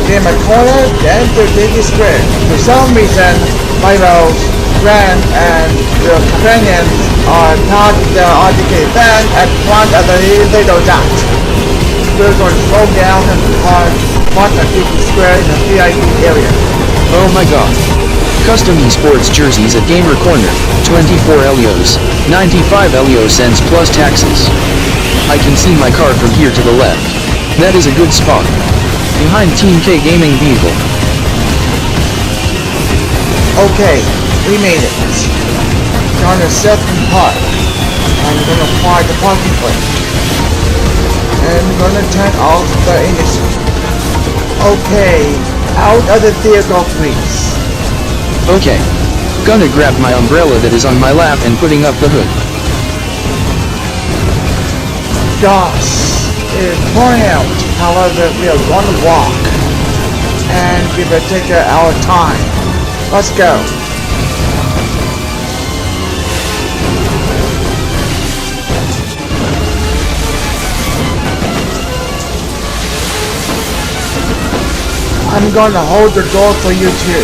Get my corner, then to Digi Square. For some reason, Milo, Grant, and your companions are not the RDK van at front of the Elitozat. We're going to slow down and park at Digi Square in the VIP area. Oh my god. Custom Esports jerseys at Gamer Corner, 24 Elios, 95 Elio cents plus taxes. I can see my car from here to the left. That is a good spot. Behind Team K Gaming vehicle. Okay, we made it. We're on a second park. I'm gonna apply the parking brake. And I'm gonna turn off the ignition. Okay, out of the vehicle please. Okay. Gonna grab my umbrella that is on my lap and putting up the hood. Gosh, it's pouring out. However, we are going to walk. And we will take our time. Let's go. I'm going to hold the door for you too.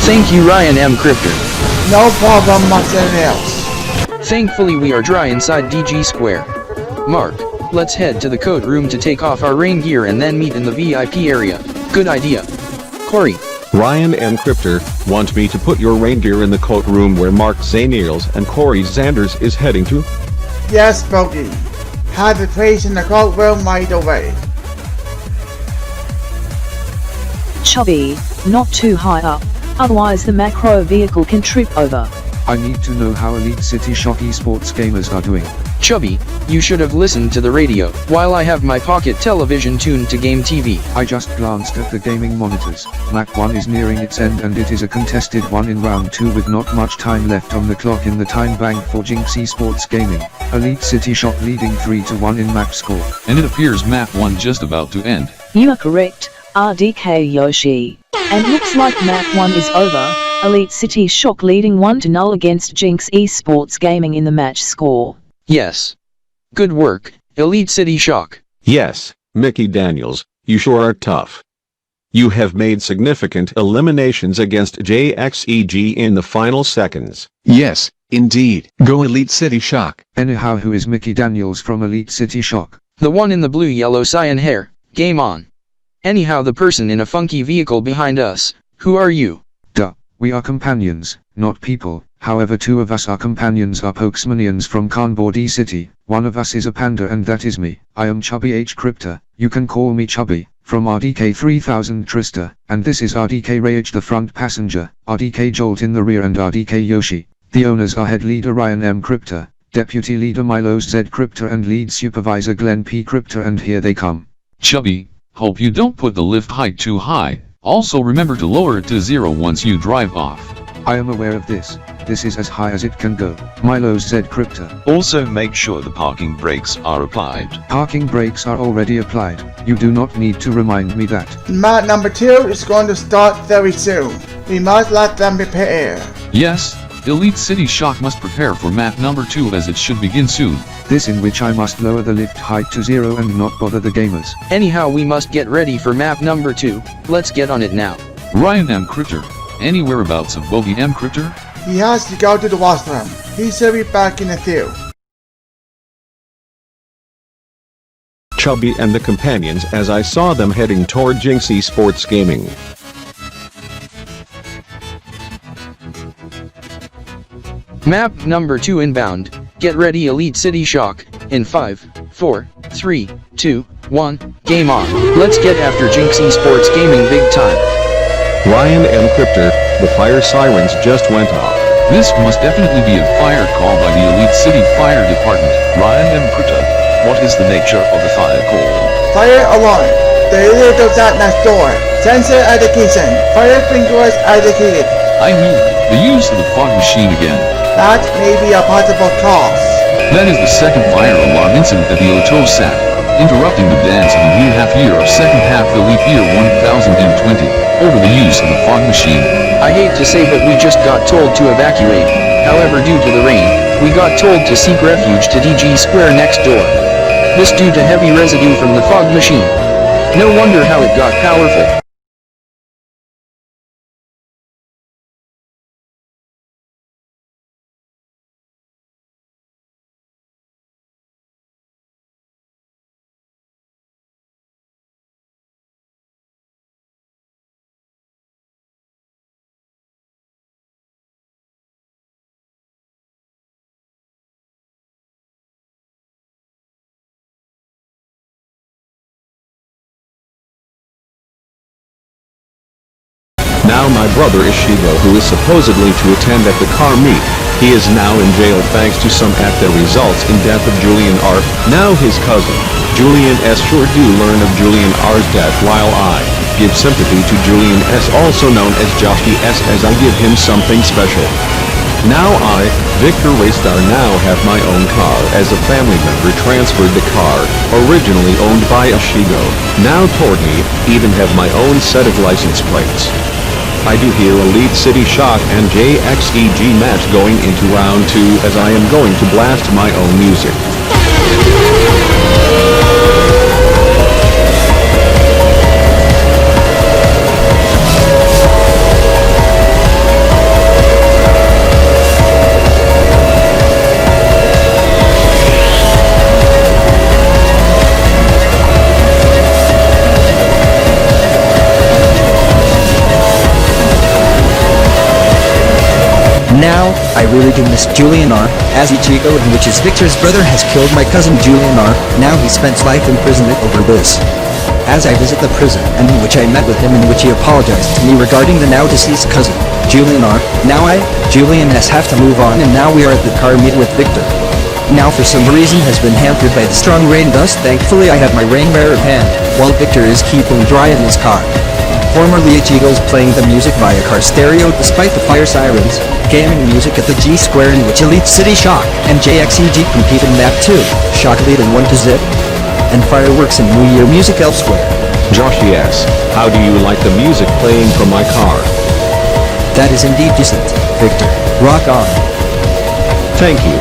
Thank you Ryan M. Crypter. No problem, Zaniels. Thankfully we are dry inside Digi Square. Mark, let's head to the code room to take off our rain gear and then meet in the VIP area. Good idea. Corey. Ryan and Crypter want me to put your rain gear in the coat room where Mark Zaniels and Corey Zanders is heading to? Yes, Bogey. Have it placed in the coat room right away. Chubby, not too high up, otherwise the macro vehicle can trip over. I need to know how EliteCity Shock esports gamers are doing. Chubby, you should have listened to the radio, while I have my pocket television tuned to Game TV. I just glanced at the gaming monitors. Map 1 is nearing its end and it is a contested one in round 2 with not much time left on the clock in the time bank for Jinx Esports Gaming. EliteCity Shock leading 3-1 in map score. And it appears map 1 just about to end. You are correct, RDK Yoshi. And looks like map 1 is over, EliteCity Shock leading 1-0 against Jinx Esports Gaming in the match score. Yes. Good work, EliteCity Shock. Yes, Mickey Daniels, you sure are tough. You have made significant eliminations against JXEG in the final seconds. Yes, indeed. Go EliteCity Shock. Anyhow, who is Mickey Daniels from EliteCity Shock? The one in the blue yellow cyan hair. Game on. Anyhow, the person in a funky vehicle behind us, who are you? Duh, we are companions, not people. However, two of us are companions, are Pokemonians from Kanbordee City. One of us is a panda and that is me. I am Chubby H Crypta, you can call me Chubby, from RDK 3000 Trista, and this is RDK Rage the front passenger, RDK Jolt in the rear and RDK Yoshi. The owners are head leader Ryan M Crypta, deputy leader Milos Z Crypta and lead supervisor Glenn P Crypta, and here they come. Chubby, hope you don't put the lift height too high. Also remember to lower it to 0 once you drive off. I am aware of this. This is as high as it can go. Milos Z Crypta. Also make sure the parking brakes are applied. Parking brakes are already applied. You do not need to remind me that. Map number 2 is going to start very soon. We must let them prepare. Yes, EliteCity Shock must prepare for map number 2 as it should begin soon. This in which I must lower the lift height to 0 and not bother the gamers. Anyhow, we must get ready for map number 2. Let's get on it now. Ryan M Crypter, any whereabouts of Bogey M Crypter? He has to go to the washroom. He should be back in a few. Chubby and the companions as I saw them heading toward Jinx Esports Gaming. Map number 2 inbound. Get ready, EliteCity Shock. In 5, 4, 3, 2, 1, game on. Let's get after Jinx Esports Gaming big time. Ryan M Crypter, the fire sirens just went off. This must definitely be a fire call by the EliteCity Fire Department. Ryan M Crypter, what is the nature of the fire call? Fire alarm. The Elitozat next door. Sensor identification. Fire sprinklers identified. I mean, the use of the fog machine again. That may be a possible cause. That is the second fire alarm incident at the Elitozat, interrupting the dance of the new half year of second half Elite Year 1020, over the use of the fog machine. I hate to say, but we just got told to evacuate. However, due to the rain, we got told to seek refuge to Digi Square next door. This due to heavy residue from the fog machine. No wonder how it got powerful. Now my brother Ishigo, who is supposedly to attend at the car meet, he is now in jail thanks to some act that results in death of Julian R. Now his cousin, Julian S. sure do learn of Julian R.'s death while I give sympathy to Julian S., also known as Joshy S., as I give him something special. Now I, Victor Raystar, now have my own car as a family member transferred the car, originally owned by Ishigo, now toward me, even have my own set of license plates. I do hear EliteCity Shock and JXEG match going into round 2 as I am going to blast my own music. Now, I really do miss Julian R., as Ichigo, in which his Victor's brother has killed my cousin Julian R. Now he spends life imprisonment over this. As I visit the prison, and in which I met with him, in which he apologized to me regarding the now deceased cousin, Julian R. Now I, Julian S., have to move on, and now we are at the car meet with Victor. Now for some reason has been hampered by the strong rain, thus thankfully I have my rain bearer hand, while Victor is keeping dry in his car. Formerly Ichigo's playing the music via car stereo despite the fire sirens, gaming music at the G Square, in which EliteCity Shock and JXEG compete in map 2, Shock leading 1-0, and fireworks and New Year music elsewhere. Joshy S., how do you like the music playing from my car? That is indeed decent, Victor. Rock on. Thank you.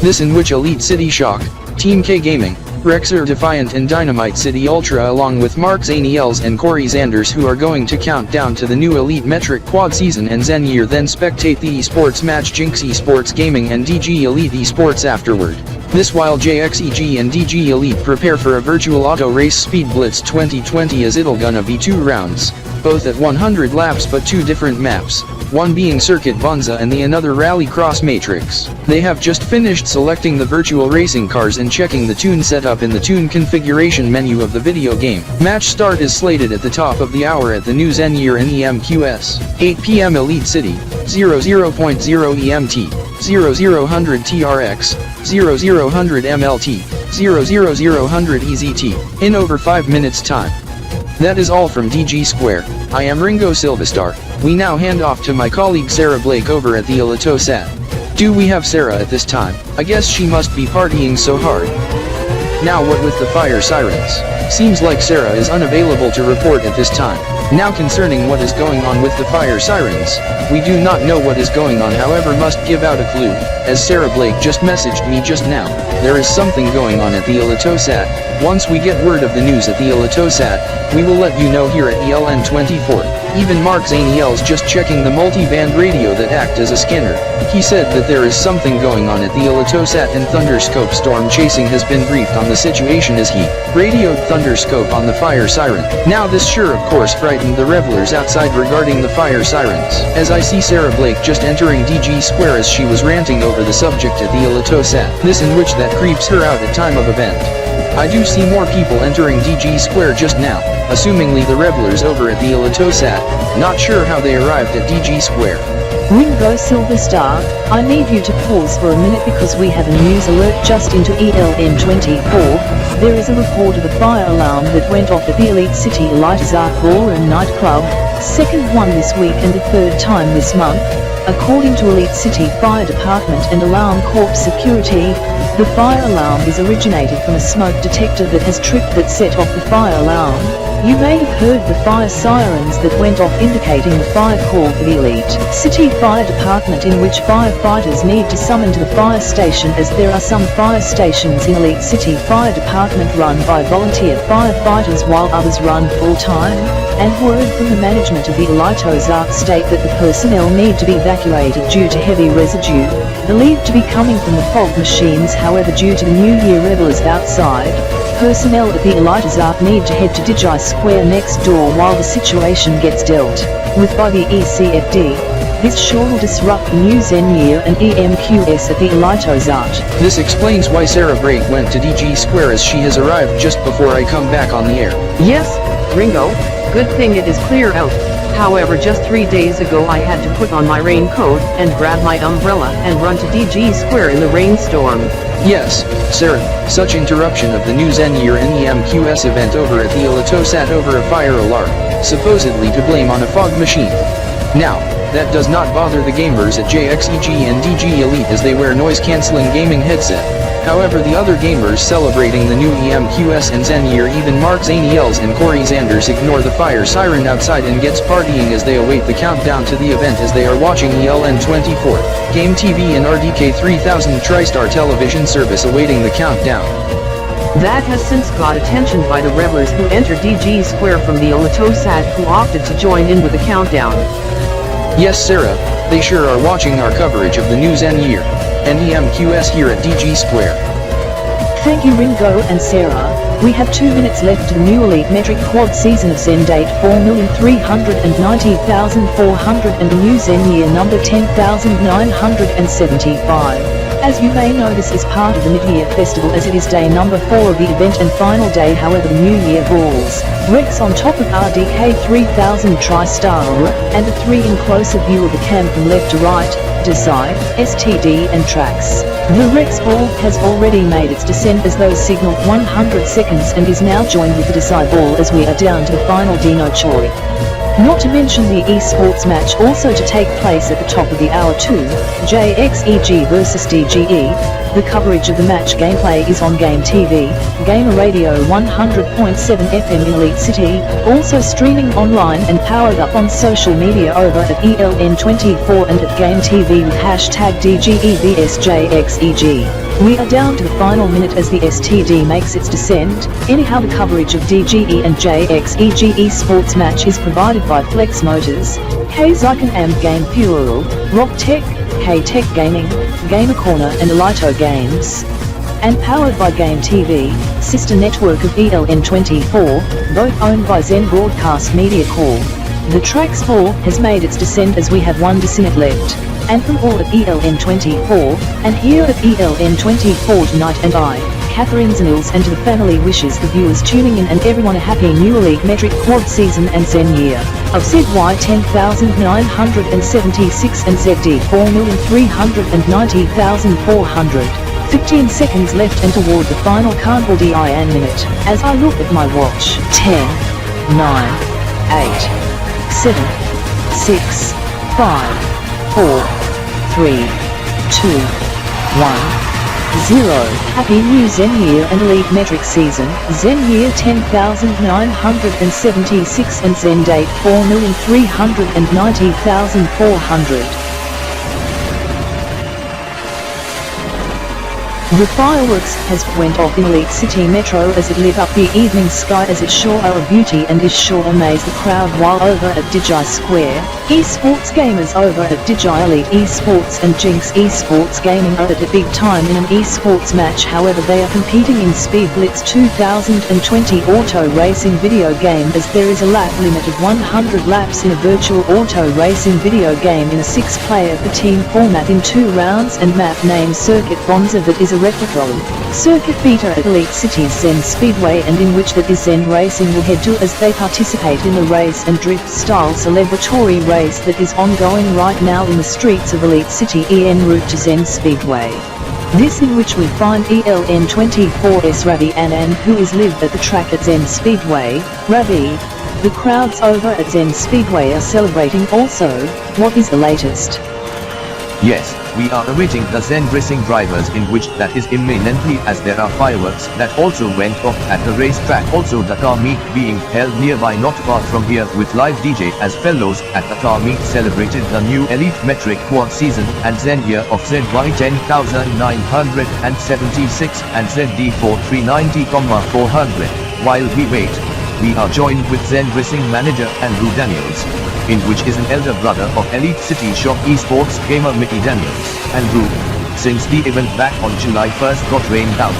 this in which EliteCity Shock, Team K Gaming, Rexer Defiant and Dynamite City Ultra along with Mark Zaniels and Corey Zanders who are going to count down to the new Elite Metric Quad Season and ZenYear, then spectate the esports match Jinx Esports Gaming and DG Elite Esports afterward. This while JXEG and DG Elite prepare for a virtual auto race Speed Blitz 2020 as it'll gonna be 2 rounds, both at 100 laps but 2 different maps, one being Circuit Bonza and the another Rally Cross Matrix. They have just finished selecting the virtual racing cars and checking the tune setup in the tune configuration menu of the video game. Match start is slated at the top of the hour at the new ZenYear and EMQS, 8 PM Elite City, 00.0 EMT, 0000 TRX, 0000 MLT, 00000 EZT, in over 5 minutes time. That is all from Digi Square. I am Ringo Silvestar. We now hand off to my colleague Sarah Blake over at the Elitozat. Do we have Sarah at this time? I guess she must be partying so hard. Now what with the fire sirens? Seems like Sarah is unavailable to report at this time. Now concerning what is going on with the fire sirens, we do not know what is going on, however must give out a clue, as Sarah Blake just messaged me just now. There is something going on at the Elitozat. Once we get word of the news at the Elitozat, we will let you know here at ELN24. Even Mark Zaniels just checking the multi-band radio that act as a scanner. He said that there is something going on at the Elitozat and Thunderscope storm chasing has been briefed on the situation as he radioed Thunderscope on the fire siren. Now this sure of course frightened the revelers outside regarding the fire sirens, as I see Sarah Blake just entering Digi Square as she was ranting over the subject at the Elitozat, this in which that creeps her out at time of event. I do see more people entering Digi Square just now, assumingly the revelers over at the Elitozat, not sure how they arrived at Digi Square. Ringo Silverstar, I need you to pause for a minute because we have a news alert just into ELN24. There is a report of a fire alarm that went off at the EliteCity Elitozat Ballroom nightclub, second one this week and the third time this month. According to EliteCity Fire Department and Alarm Corps Security, the fire alarm is originated from a smoke detector that has tripped that set off the fire alarm. You may have heard the fire sirens that went off indicating the fire call for the EliteCity Fire Department, in which firefighters need to summon to the fire station, as there are some fire stations in EliteCity Fire Department run by volunteer firefighters while others run full-time, and word from the management of the Elitozat state that the personnel need to be evacuated due to heavy residue, believed to be coming from the fog machines. However, due to the New Year revelers outside, personnel at the Elitozat need to head to Digi Square next door while the situation gets dealt with by the ECFD. This sure will disrupt the new ZenYear and EMQS at the Elitozat. This explains why Sarah Blake went to Digi Square, as she has arrived just before I come back on the air. Yes, Ringo, good thing it is clear out. However, just 3 days ago I had to put on my raincoat and grab my umbrella and run to Digi Square in the rainstorm. Yes, Sarah, such interruption of the new ZenYear and EMQS event over at the Elitozat over a fire alarm, supposedly to blame on a fog machine. Now, that does not bother the gamers at JXEG and DG Elite as they wear noise-canceling gaming headset. However, the other gamers celebrating the new EMQS and ZenYear, even Mark Zaniels and Corey Zanders, ignore the fire siren outside and gets partying as they await the countdown to the event, as they are watching ELN24, Game TV and RDK 3000 TriStar television service awaiting the countdown. That has since got attention by the revelers who entered Digi Square from the Elitozat, who opted to join in with the countdown. Yes, Sarah, they sure are watching our coverage of the new ZenYear and EMQS here at Digi Square. Thank you, Ringo and Sarah. We have 2 minutes left to the new Elite Metric Quad Season of Zen date 4,390,400 and the new ZenYear number 10,975. As you may know, this is part of the mid-year festival, as it is day number 4 of the event and final day. However, the New Year balls Rex on top of RDK 3000 TriStar and a 3 in closer view of the cam from left to right, Decide, STD and Tracks. The Rex ball has already made its descent as those signaled 100 seconds and is now joined with the Decide ball as we are down to the final Dino Choi. Not to mention the Esports match also to take place at the top of the hour 2, JXEG versus DGE. The coverage of the match gameplay is on Game TV, Gamer Radio 100.7 FM in Elite City, also streaming online and powered up on social media over at ELN24 and at Game TV with hashtag DGEVSJXEG. We are down to the final minute as the STD makes its descent. Anyhow, the coverage of DGE and JXEG Esports match is provided by Flex Motors, K-Zyken and Game Fuel, Rock Tech, K-Tech Gaming, Gamer Corner and Elito Games. And powered by Game TV, sister network of ELN24, both owned by Zen Broadcast Media Corp. The Trax 4 has made its descent as we have one descent left. And from all at ELN24, and here at ELN24 tonight and I, Catherine Zaniels, and to the family wishes the viewers tuning in and everyone a happy new Elite Metric Quad season and ZenYear of ZY 10,976 and ZD 4,390,400. 15 seconds left and toward the final Kanbordee IN minute. As I look at my watch, 10, 9, 8, 7, 6, 5, 4, 3, 2, 1, 0. Happy new ZenYear and Elite Metric season, ZenYear 10,976 and Zendate 4,390,400. The fireworks has went off in Elite City Metro as it lit up the evening sky as it sure are a beauty and is sure amazed the crowd while over at Digi Square. Esports gamers over at Digi Elite Esports and Jinx Esports Gaming are at a big time in an esports match. However, they are competing in Speed Blitz 2020 auto racing video game as there is a lap limit of 100 laps in a virtual auto racing video game in a 6-player per team format in 2 rounds and map named Circuit Bonza that is a replica of Circuit Beta at Elite City's Zen Speedway and in which that is Zen Racing will head to as they participate in the race and drift style celebratory race that is ongoing right now in the streets of Elite City en route to Zen Speedway. This in which we find ELN24's Ravi Anand who is live at the track at Zen Speedway. Ravi, the crowds over at Zen Speedway are celebrating also. What is the latest? Yes, we are awaiting the Zen racing drivers in which that is imminently as there are fireworks that also went off at the racetrack. Also the car meet being held nearby not far from here with live DJ as fellows at the car meet celebrated the new Elite Metric Quad season and ZenYear of ZY 10,976 and ZD 4,390,400. While we wait, we are joined with Zen Racing Manager Andrew Daniels, in which is an elder brother of EliteCity Shock Esports gamer Mickey Daniels. Andrew, since the event back on July 1st got rained out,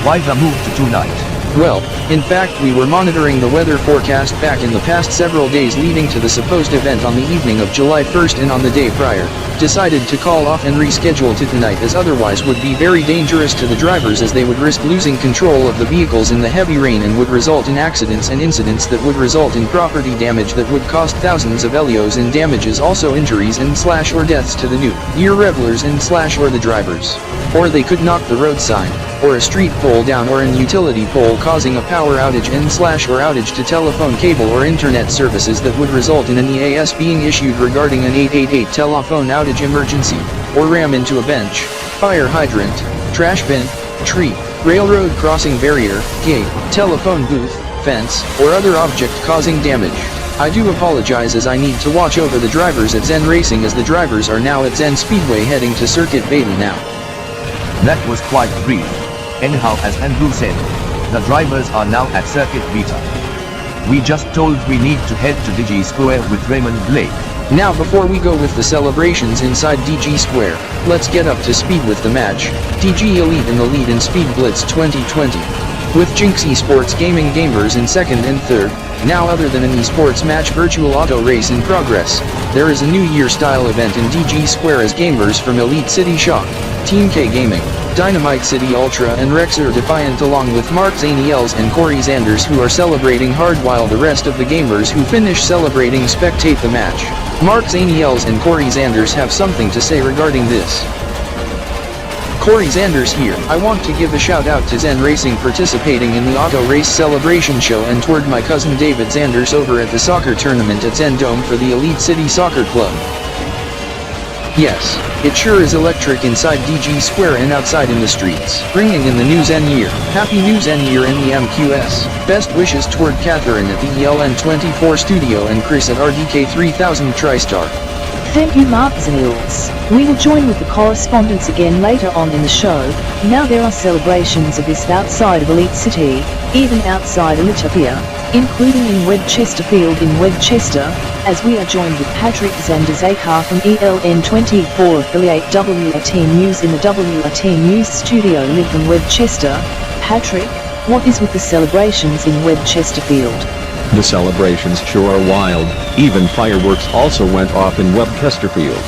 why the move to tonight? Well, in fact we were monitoring the weather forecast back in the past several days leading to the supposed event on the evening of July 1st and on the day prior, decided to call off and reschedule to tonight as otherwise would be very dangerous to the drivers as they would risk losing control of the vehicles in the heavy rain and would result in accidents and incidents that would result in property damage that would cost thousands of Elios in damages, also injuries and / or deaths to the new year revelers and / or the drivers. Or they could knock the road sign, or a street pole down or an utility pole causing a power outage and / or outage to telephone cable or internet services that would result in an EAS being issued regarding an 888 telephone outage emergency, or ram into a bench, fire hydrant, trash bin, tree, railroad crossing barrier, gate, telephone booth, fence, or other object causing damage. I do apologize as I need to watch over the drivers at Zen Racing as the drivers are now at Zen Speedway heading to Circuit Beta now. That was quite brief. Anyhow, as Andrew said, the drivers are now at Circuit Beta. We just told we need to head to Digi Square with Raymond Blake. Now before we go with the celebrations inside Digi Square, let's get up to speed with the match, DG Elite in the lead in Speed Blitz 2020. With Jinx Esports Gaming gamers in second and third, now other than an esports match virtual auto race in progress, there is a New Year style event in Digi Square as gamers from EliteCity Shock, Team K Gaming, Dynamite City Ultra and Rexitopi along with Mark Zaniels and Corey Zanders who are celebrating hard while the rest of the gamers who finish celebrating spectate the match. Mark Zaniels and Corey Zanders have something to say regarding this. Corey Zanders here. I want to give a shout out to Zen Racing participating in the auto race celebration show and toward my cousin David Zanders over at the soccer tournament at Zen Dome for the Elite City Soccer Club. Yes, it sure is electric inside Digi Square and outside in the streets. Bringing in the new ZenYear. Happy new ZenYear and EMQS. Best wishes toward Catherine at the ELN24 studio and Chris at RDK 3000 TriStar. Thank you, Mark Zaniels. We will join with the correspondents again later on in the show. Now there are celebrations of this outside of EliteCity, even outside Elitopia, including in Webchesterfield in Webchester, as we are joined with Patrick Zanders from ELN24 affiliate WRT News in the WRT News studio live in Webchester. Patrick, what is with the celebrations in Webchesterfield? The celebrations sure are wild. Even fireworks also went off in Webchesterfield.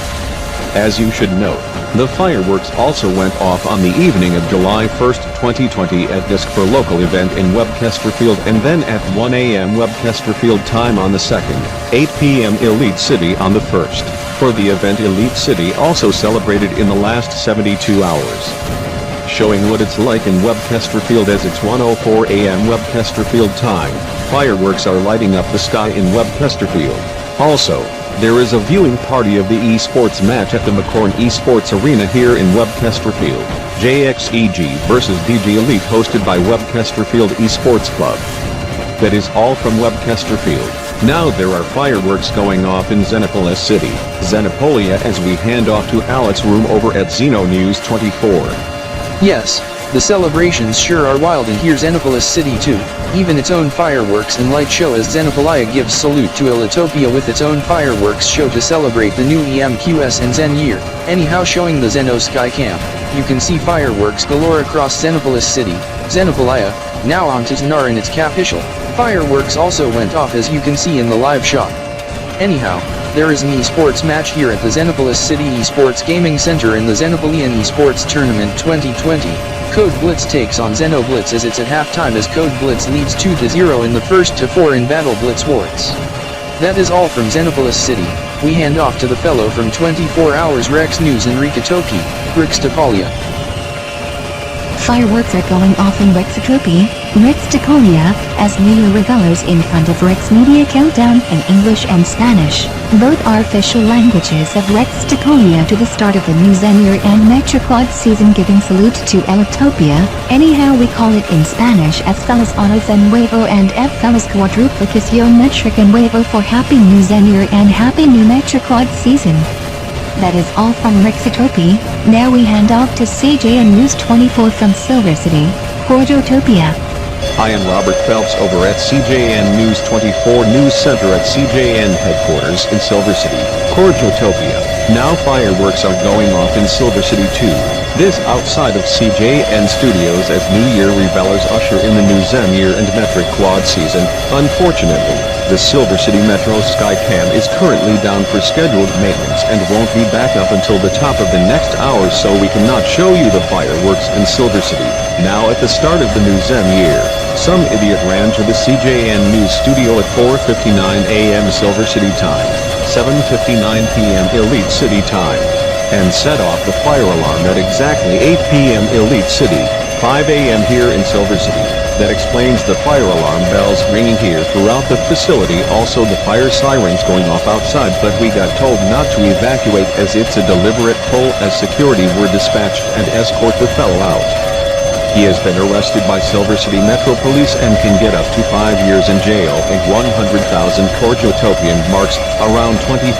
As you should note, the fireworks also went off on the evening of July 1st, 2020 at desc for local event in Webchesterfield and then at 1 a.m. Webchesterfield time on the 2nd, 8 p.m. EliteCity on the 1st. For the event EliteCity also celebrated in the last 72 hours. Showing what it's like in Webchesterfield as it's 1:04 a.m. Webchesterfield time. Fireworks are lighting up the sky in Webchesterfield. Also, there is a viewing party of the esports match at the McCorn Esports Arena here in Webchesterfield. JXEG vs DG Elite hosted by Webchesterfield Esports Club. That is all from Webchesterfield. Now there are fireworks going off in Xenopolis City, Xenopolia, as we hand off to Alex Room over at Xeno News 24. Yes, the celebrations sure are wild in here Xenopolis City too, even its own fireworks and light show as Xenopolia gives salute to Elitopia with its own fireworks show to celebrate the new EMQS and ZenYear. Anyhow, showing the Zeno Sky Camp, you can see fireworks galore across Xenopolis City, Xenopolia, now on to Znar in its capital. Fireworks also went off as you can see in the live shot. Anyhow, there is an esports match here at the Xenopolis City Esports Gaming Center in the Xenopolian Esports Tournament 2020. Code Blitz takes on Zeno Blitz as it's at halftime as Code Blitz leads 2-0 in the first to 4 in Battle Blitz Wars. That is all from Xenopolis City. We hand off to the fellow from 24 Hours Rex News in Rexitopi, Rexitopi. Fireworks are going off in Rexitopi, as New Year revelers in front of Rex Media Countdown in English and Spanish. Both are official languages of Rexitopi to the start of the new ZenYear and Metroquad season, giving salute to Elitopia. Anyhow, we call it in Spanish as Fellas Honors en Huevo and F Fellas Quadruplicación Metric en Huevo for Happy New ZenYear and Happy New Metroquad season. That is all from Rexitopi. Now we hand off to CJN News 24 from Silvercity, Corjotopia. I am Robert Phelps over at CJN News 24 News Center at CJN headquarters in Silvercity, Corjotopia. Now fireworks are going off in Silvercity too. This outside of CJN Studios as New Year revelers usher in the new ZenYear and Metric Quad season. Unfortunately, the Silvercity Metro Skycam is currently down for scheduled maintenance and won't be back up until the top of the next hour, so we cannot show you the fireworks in Silvercity. Now at the start of the new ZenYear, some idiot ran to the CJN News studio at 4:59 a.m. Silvercity time, 7:59 p.m. EliteCity time, and set off the fire alarm at exactly 8 p.m. EliteCity, 5 a.m. here in Silvercity. That explains the fire alarm bells ringing here throughout the facility, also the fire sirens going off outside, but we got told not to evacuate as it's a deliberate pull, as security were dispatched and escort the fellow out. He has been arrested by Silvercity Metro Police and can get up to 5 years in jail and 100,000 Corjotopian marks, around 20,000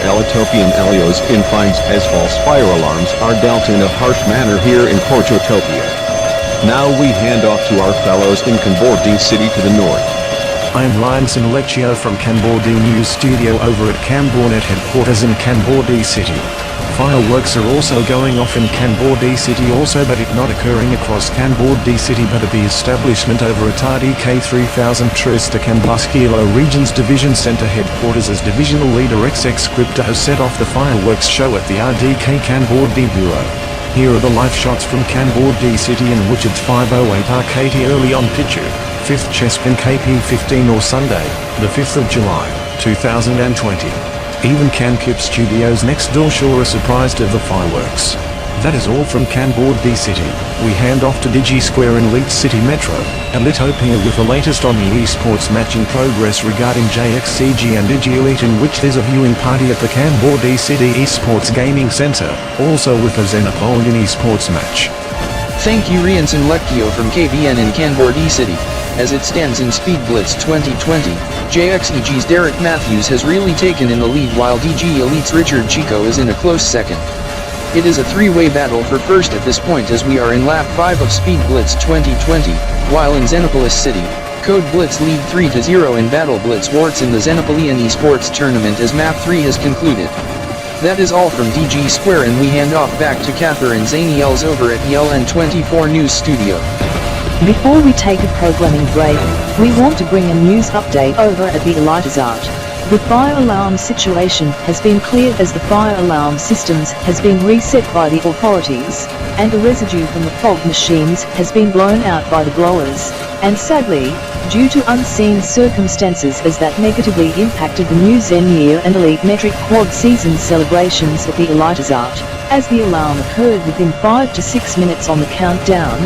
Elitopian Elios in fines, as false fire alarms are dealt in a harsh manner here in Corjotopia. Now we hand off to our fellows in Kanbordee City to the north. I am Lionson Lecchio from Kanbordee News Studio over at Kanbornet headquarters in Kanbordee City. Fireworks are also going off in Kanbordee City also, but it not occurring across Kanbordee City but at the establishment over at RDK 3000 Trista Kanbuskilo Regions Division Center headquarters as Divisional Leader XX Crypto set off the fireworks show at the RDK Kanbordee Bureau. Here are the live shots from Kanbordee City in which it's 5:08 RKT early on picture, 5th Chespin KP15 or Sunday, the 5th of July, 2020. Even Kankip Studios next door sure are surprised of the fireworks. That is all from Kanbordee City. We hand off to Digi Square and EliteCity Metro, Elitopia with the latest on the esports matching progress regarding JXCG and Digi Elite, in which there's a viewing party at the Kanbordee City Esports Gaming Center, also with a Xenopolis in esports match. Thank you Rianson Lectio from KBN in Kanbordee City. As it stands in Speed Blitz 2020, JXEG's Derek Matthews has really taken in the lead while DG Elite's Richard Chico is in a close second. It is a three-way battle for first at this point as we are in lap 5 of Speed Blitz 2020, while in Xenopolis City, Code Blitz lead 3-0 in Battle Blitz Warts in the Xenopolian Esports tournament as map 3 has concluded. That is all from Digi Square, and we hand off back to Catherine Zaniels over at ELN24 News Studio. Before we take a programming break, we want to bring a news update over at the Elitozat. The fire alarm situation has been cleared as the fire alarm systems has been reset by the authorities, and the residue from the fog machines has been blown out by the blowers, and sadly, due to unseen circumstances as that negatively impacted the new ZenYear and Elite Metric Quad season celebrations at the Elitozat, as the alarm occurred within 5 to 6 minutes on the countdown,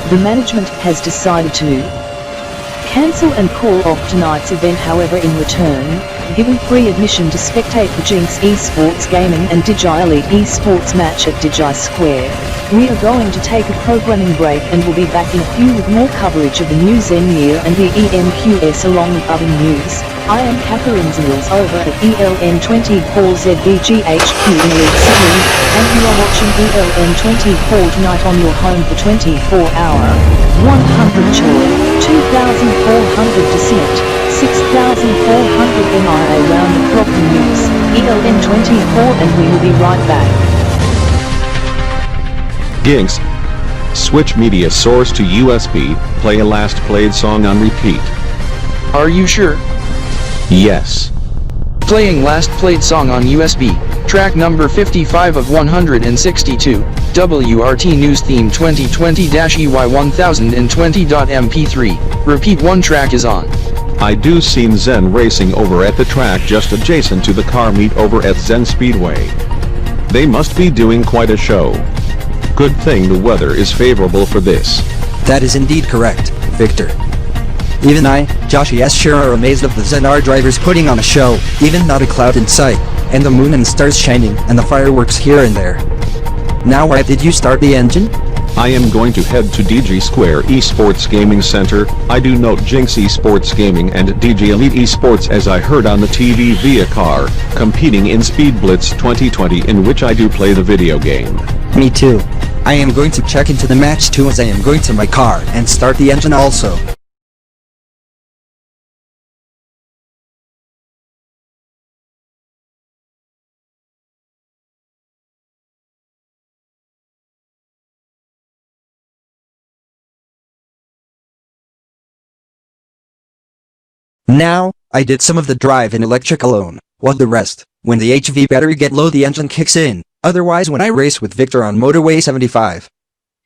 the management has decided to cancel and call off tonight's event. However, in return, given free admission to spectate the Jinx Esports Gaming and Digi Elite Esports match at Digi Square. We are going to take a programming break and will be back in a few with more coverage of the new ZenYear and the EMQS along with other news. I am Catherine Zaniels over at ELN24ZBGHQ in Elite City, and you are watching ELN24 tonight on your home for 24-hour, 100 chore, 2,400 descent, 6,400 MIA round the clock news, ELN24, and we will be right back. Ginks. Switch media source to USB, play a last played song on repeat. Are you sure? Yes. Playing last played song on USB, track number 55 of 162, WRT News Theme 2020-EY1020.mp3, repeat one track is on. I do seen Zen racing over at the track just adjacent to the car meet over at Zen Speedway. They must be doing quite a show. Good thing the weather is favorable for this. That is indeed correct, Victor. Even I, Joshy S, sure are amazed of the ZenYear drivers putting on a show, even not a cloud in sight, and the moon and stars shining, and the fireworks here and there. Now why did you start the engine? I am going to head to Digi Square Esports Gaming Center. I do note Jinx Esports Gaming and Digi Elite Esports as I heard on the TV via car, competing in Speed Blitz 2020, in which I do play the video game. Me too. I am going to check into the match too, as I am going to my car and start the engine also. Now, I did some of the drive in electric alone, while the rest, when the HV battery get low the engine kicks in, otherwise when I race with Victor on motorway 75.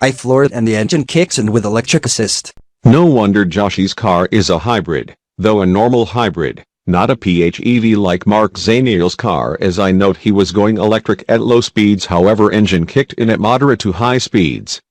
I floor it and the engine kicks in with electric assist. No wonder Joshy's car is a hybrid, though a normal hybrid, not a PHEV like Mark Zaniels' car, as I note he was going electric at low speeds, however engine kicked in at moderate to high speeds.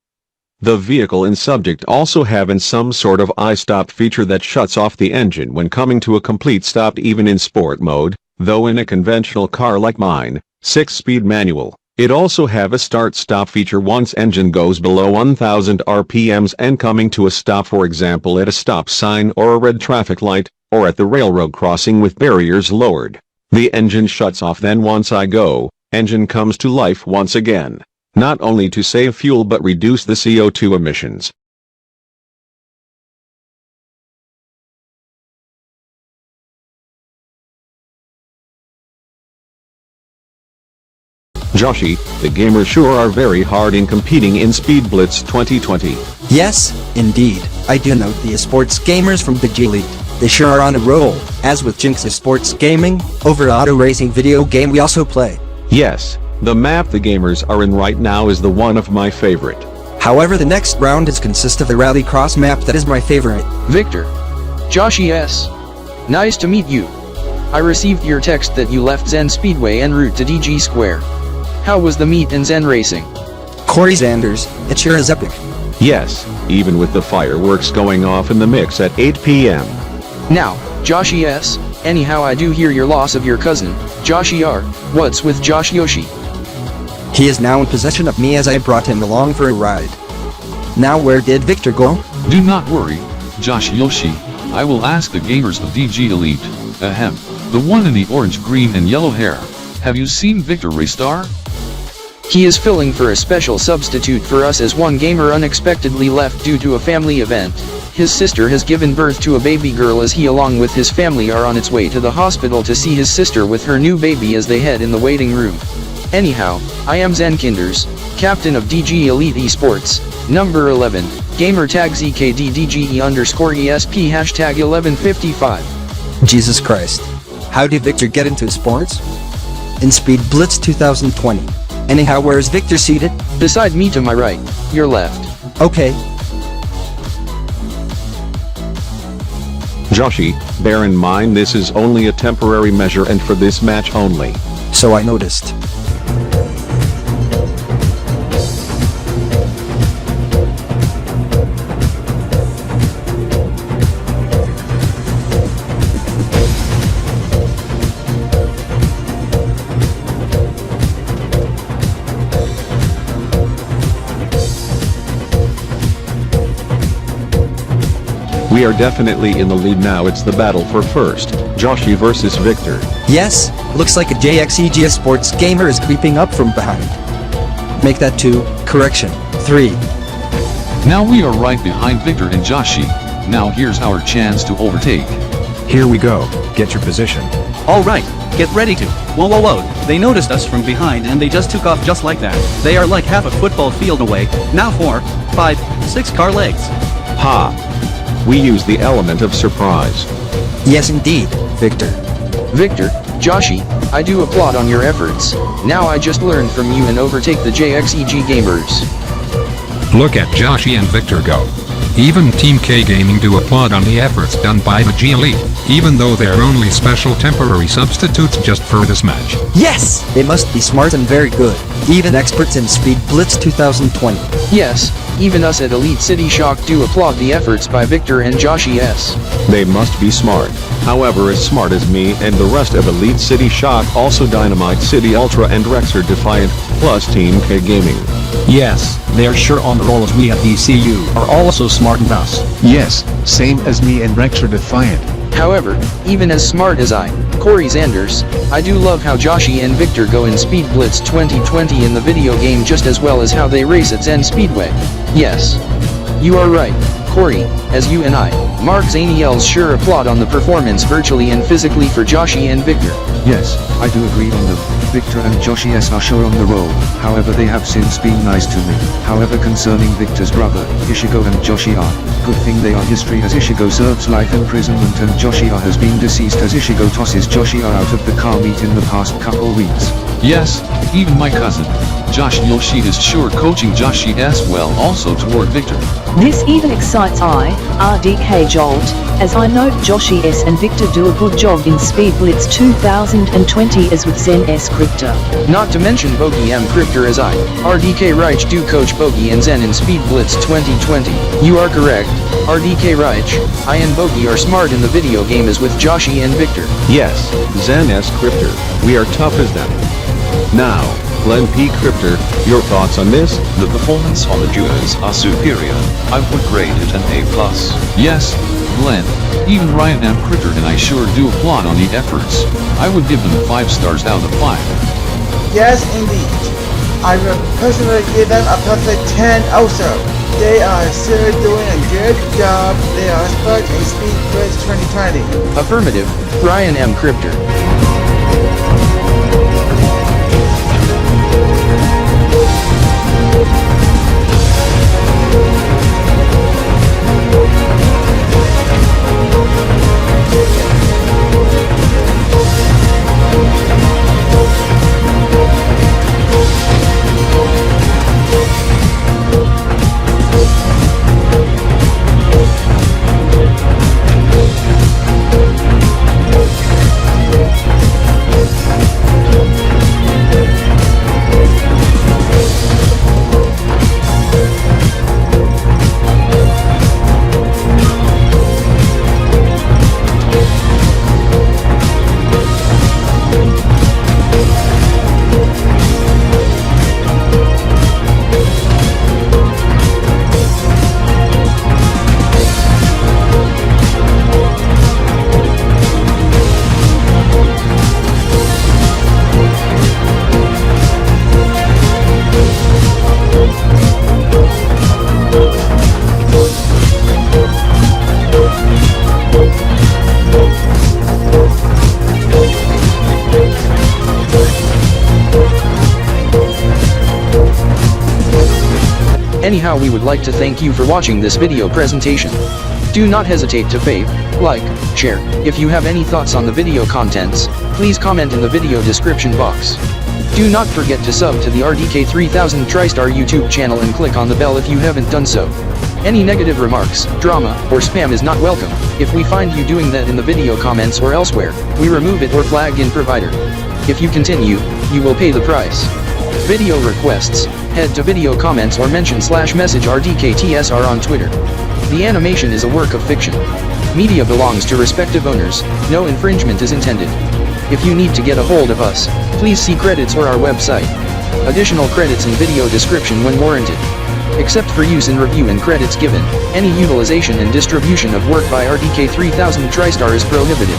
The vehicle in subject also having some sort of I-stop feature that shuts off the engine when coming to a complete stop even in sport mode, though in a conventional car like mine, 6-speed manual, it also have a start-stop feature once engine goes below 1000 RPMs and coming to a stop, for example at a stop sign or a red traffic light, or at the railroad crossing with barriers lowered. The engine shuts off, then once I go, engine comes to life once again. Not only to save fuel but reduce the CO2 emissions. Joshy, the gamers sure are very hard in competing in Speed Blitz 2020. Yes, indeed, I do note the esports gamers from Digi Elite. They sure are on a roll, as with Jinx Esports Gaming, over auto racing video game we also play. Yes. The map the gamers are in right now is the one of my favorite. However, the next round is consist of the rallycross map that is my favorite. Victor. Joshy S. Nice to meet you. I received your text that you left Zen Speedway en route to Digi Square. How was the meet and Zen racing? Corey Zanders, it sure is epic. Yes, even with the fireworks going off in the mix at 8 p.m. Now, Joshy S, anyhow I do hear your loss of your cousin, JoshyYear. What's with Josh Yoshi? He is now in possession of me as I brought him along for a ride. Now where did Victor go? Do not worry, Josh Yoshi. I will ask the gamers of DG Elite. Ahem. The one in the orange, green and yellow hair. Have you seen Victor Raystar? He is filling for a special substitute for us as one gamer unexpectedly left due to a family event. His sister has given birth to a baby girl as he along with his family are on its way to the hospital to see his sister with her new baby as they head in the waiting room. Anyhow, I am Zen Kinders, captain of DG Elite Esports, number 11, gamer tag ZKDDGE_ESP hashtag 1155. Jesus Christ. How did Victor get into sports? In Speed Blitz 2020. Anyhow, where is Victor seated? Beside me to my right, your left. Okay. Joshy, bear in mind this is only a temporary measure and for this match only. So I noticed. We are definitely in the lead now. It's the battle for first, Joshy versus Victor. Yes, looks like a JXEG Sports gamer is creeping up from behind. Make that 2, correction, 3. Now we are right behind Victor and Joshy. Now here's our chance to overtake. Here we go, get your position. Alright, get ready to. Whoa, they noticed us from behind and they just took off just like that. They are like half a football field away, now 4, 5, 6 car legs. Ha! We use the element of surprise. Yes indeed, Victor. Victor, Joshy, I do applaud on your efforts. Now I just learned from you and overtake the JXEG gamers. Look at Joshy and Victor go. Even Team K Gaming do applaud on the efforts done by the G Elite, even though they're only special temporary substitutes just for this match. Yes! They must be smart and very good. Even experts in Speed Blitz 2020. Yes, even us at EliteCity Shock do applaud the efforts by Victor and Joshy S. They must be smart. However, as smart as me and the rest of EliteCity Shock, also Dynamite City Ultra and Rexer Defiant, plus Team K Gaming. Yes, they are sure on the roll as we at DCU are also smart and us. Yes, same as me and Rexer Defiant. However, even as smart as I, Corey Zanders, I do love how Joshy and Victor go in Speed Blitz 2020 in the video game just as well as how they race at Zen Speedway. Yes. You are right, Corey, as you and I, Mark Zaniels sure applaud on the performance virtually and physically for Joshy and Victor. Yes, I do agree on them. Victor and Joshy S are sure on the roll, however they have since been nice to me. However concerning Victor's brother, Ishigo and Joshy R, good thing they are history as Ishigo serves life imprisonment and Joshy R has been deceased as Ishigo tosses Joshy R out of the car meet in the past couple weeks. Yes, even my cousin, Josh Yoshi is sure coaching Joshy S well also toward Victor. This even excites RDK Jolt, as I know Joshy S and Victor do a good job in Speed Blitz 2020 as with Zen S Crypto. Not to mention Bogey M Cryptor as I, RDK Reich do coach Bogey and Zen in Speed Blitz 2020. You are correct, RDK Reich, I and Bogey are smart in the video game as with Joshy and Victor. Yes, Zen S Cryptor, we are tough as them. Now, Glenn P. Cryptor, your thoughts on this? The performance on the duos are superior. I would grade it an A+. Yes, Glenn, even Ryan M. Cryptor and I sure do applaud on the efforts. I would give them 5 stars out of 5. Yes, indeed. I will personally give them a perfect 10 also. They are still doing a good job. They are smart in Speed Blitz 2020. Affirmative, Ryan M. Cryptor. Anyhow, we would like to thank you for watching this video presentation. Do not hesitate to fave, like, share. If you have any thoughts on the video contents, please comment in the video description box. Do not forget to sub to the RDK 3000 TriStar YouTube channel and click on the bell if you haven't done so. Any negative remarks, drama, or spam is not welcome. If we find you doing that in the video comments or elsewhere, we remove it or flag in provider. If you continue, you will pay the price. Video requests, head to video comments or mention/message RDKTSR on Twitter. The animation is a work of fiction. Media belongs to respective owners, no infringement is intended. If you need to get a hold of us, please see credits or our website. Additional credits in video description when warranted. Except for use in review and credits given, any utilization and distribution of work by RDK 3000 TriStar is prohibited.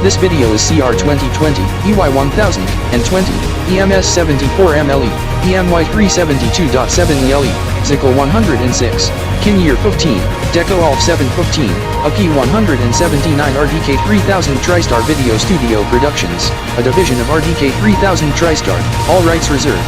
This video is CR 2020, EY 1020, EMS 74MLE, EMY 372.7ELE, ZICL 106, ZenYear 15, Deco Alf 715, UP 179 RDK 3000 TriStar Video Studio Productions, a division of RDK 3000 TriStar, all rights reserved.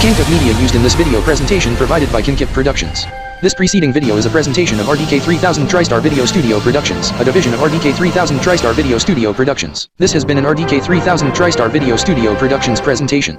Kinkip media used in this video presentation provided by Kinkip Productions. This preceding video is a presentation of RDK 3000 TriStar Video Studio Productions, a division of RDK 3000 TriStar Video Studio Productions. This has been an RDK 3000 TriStar Video Studio Productions presentation.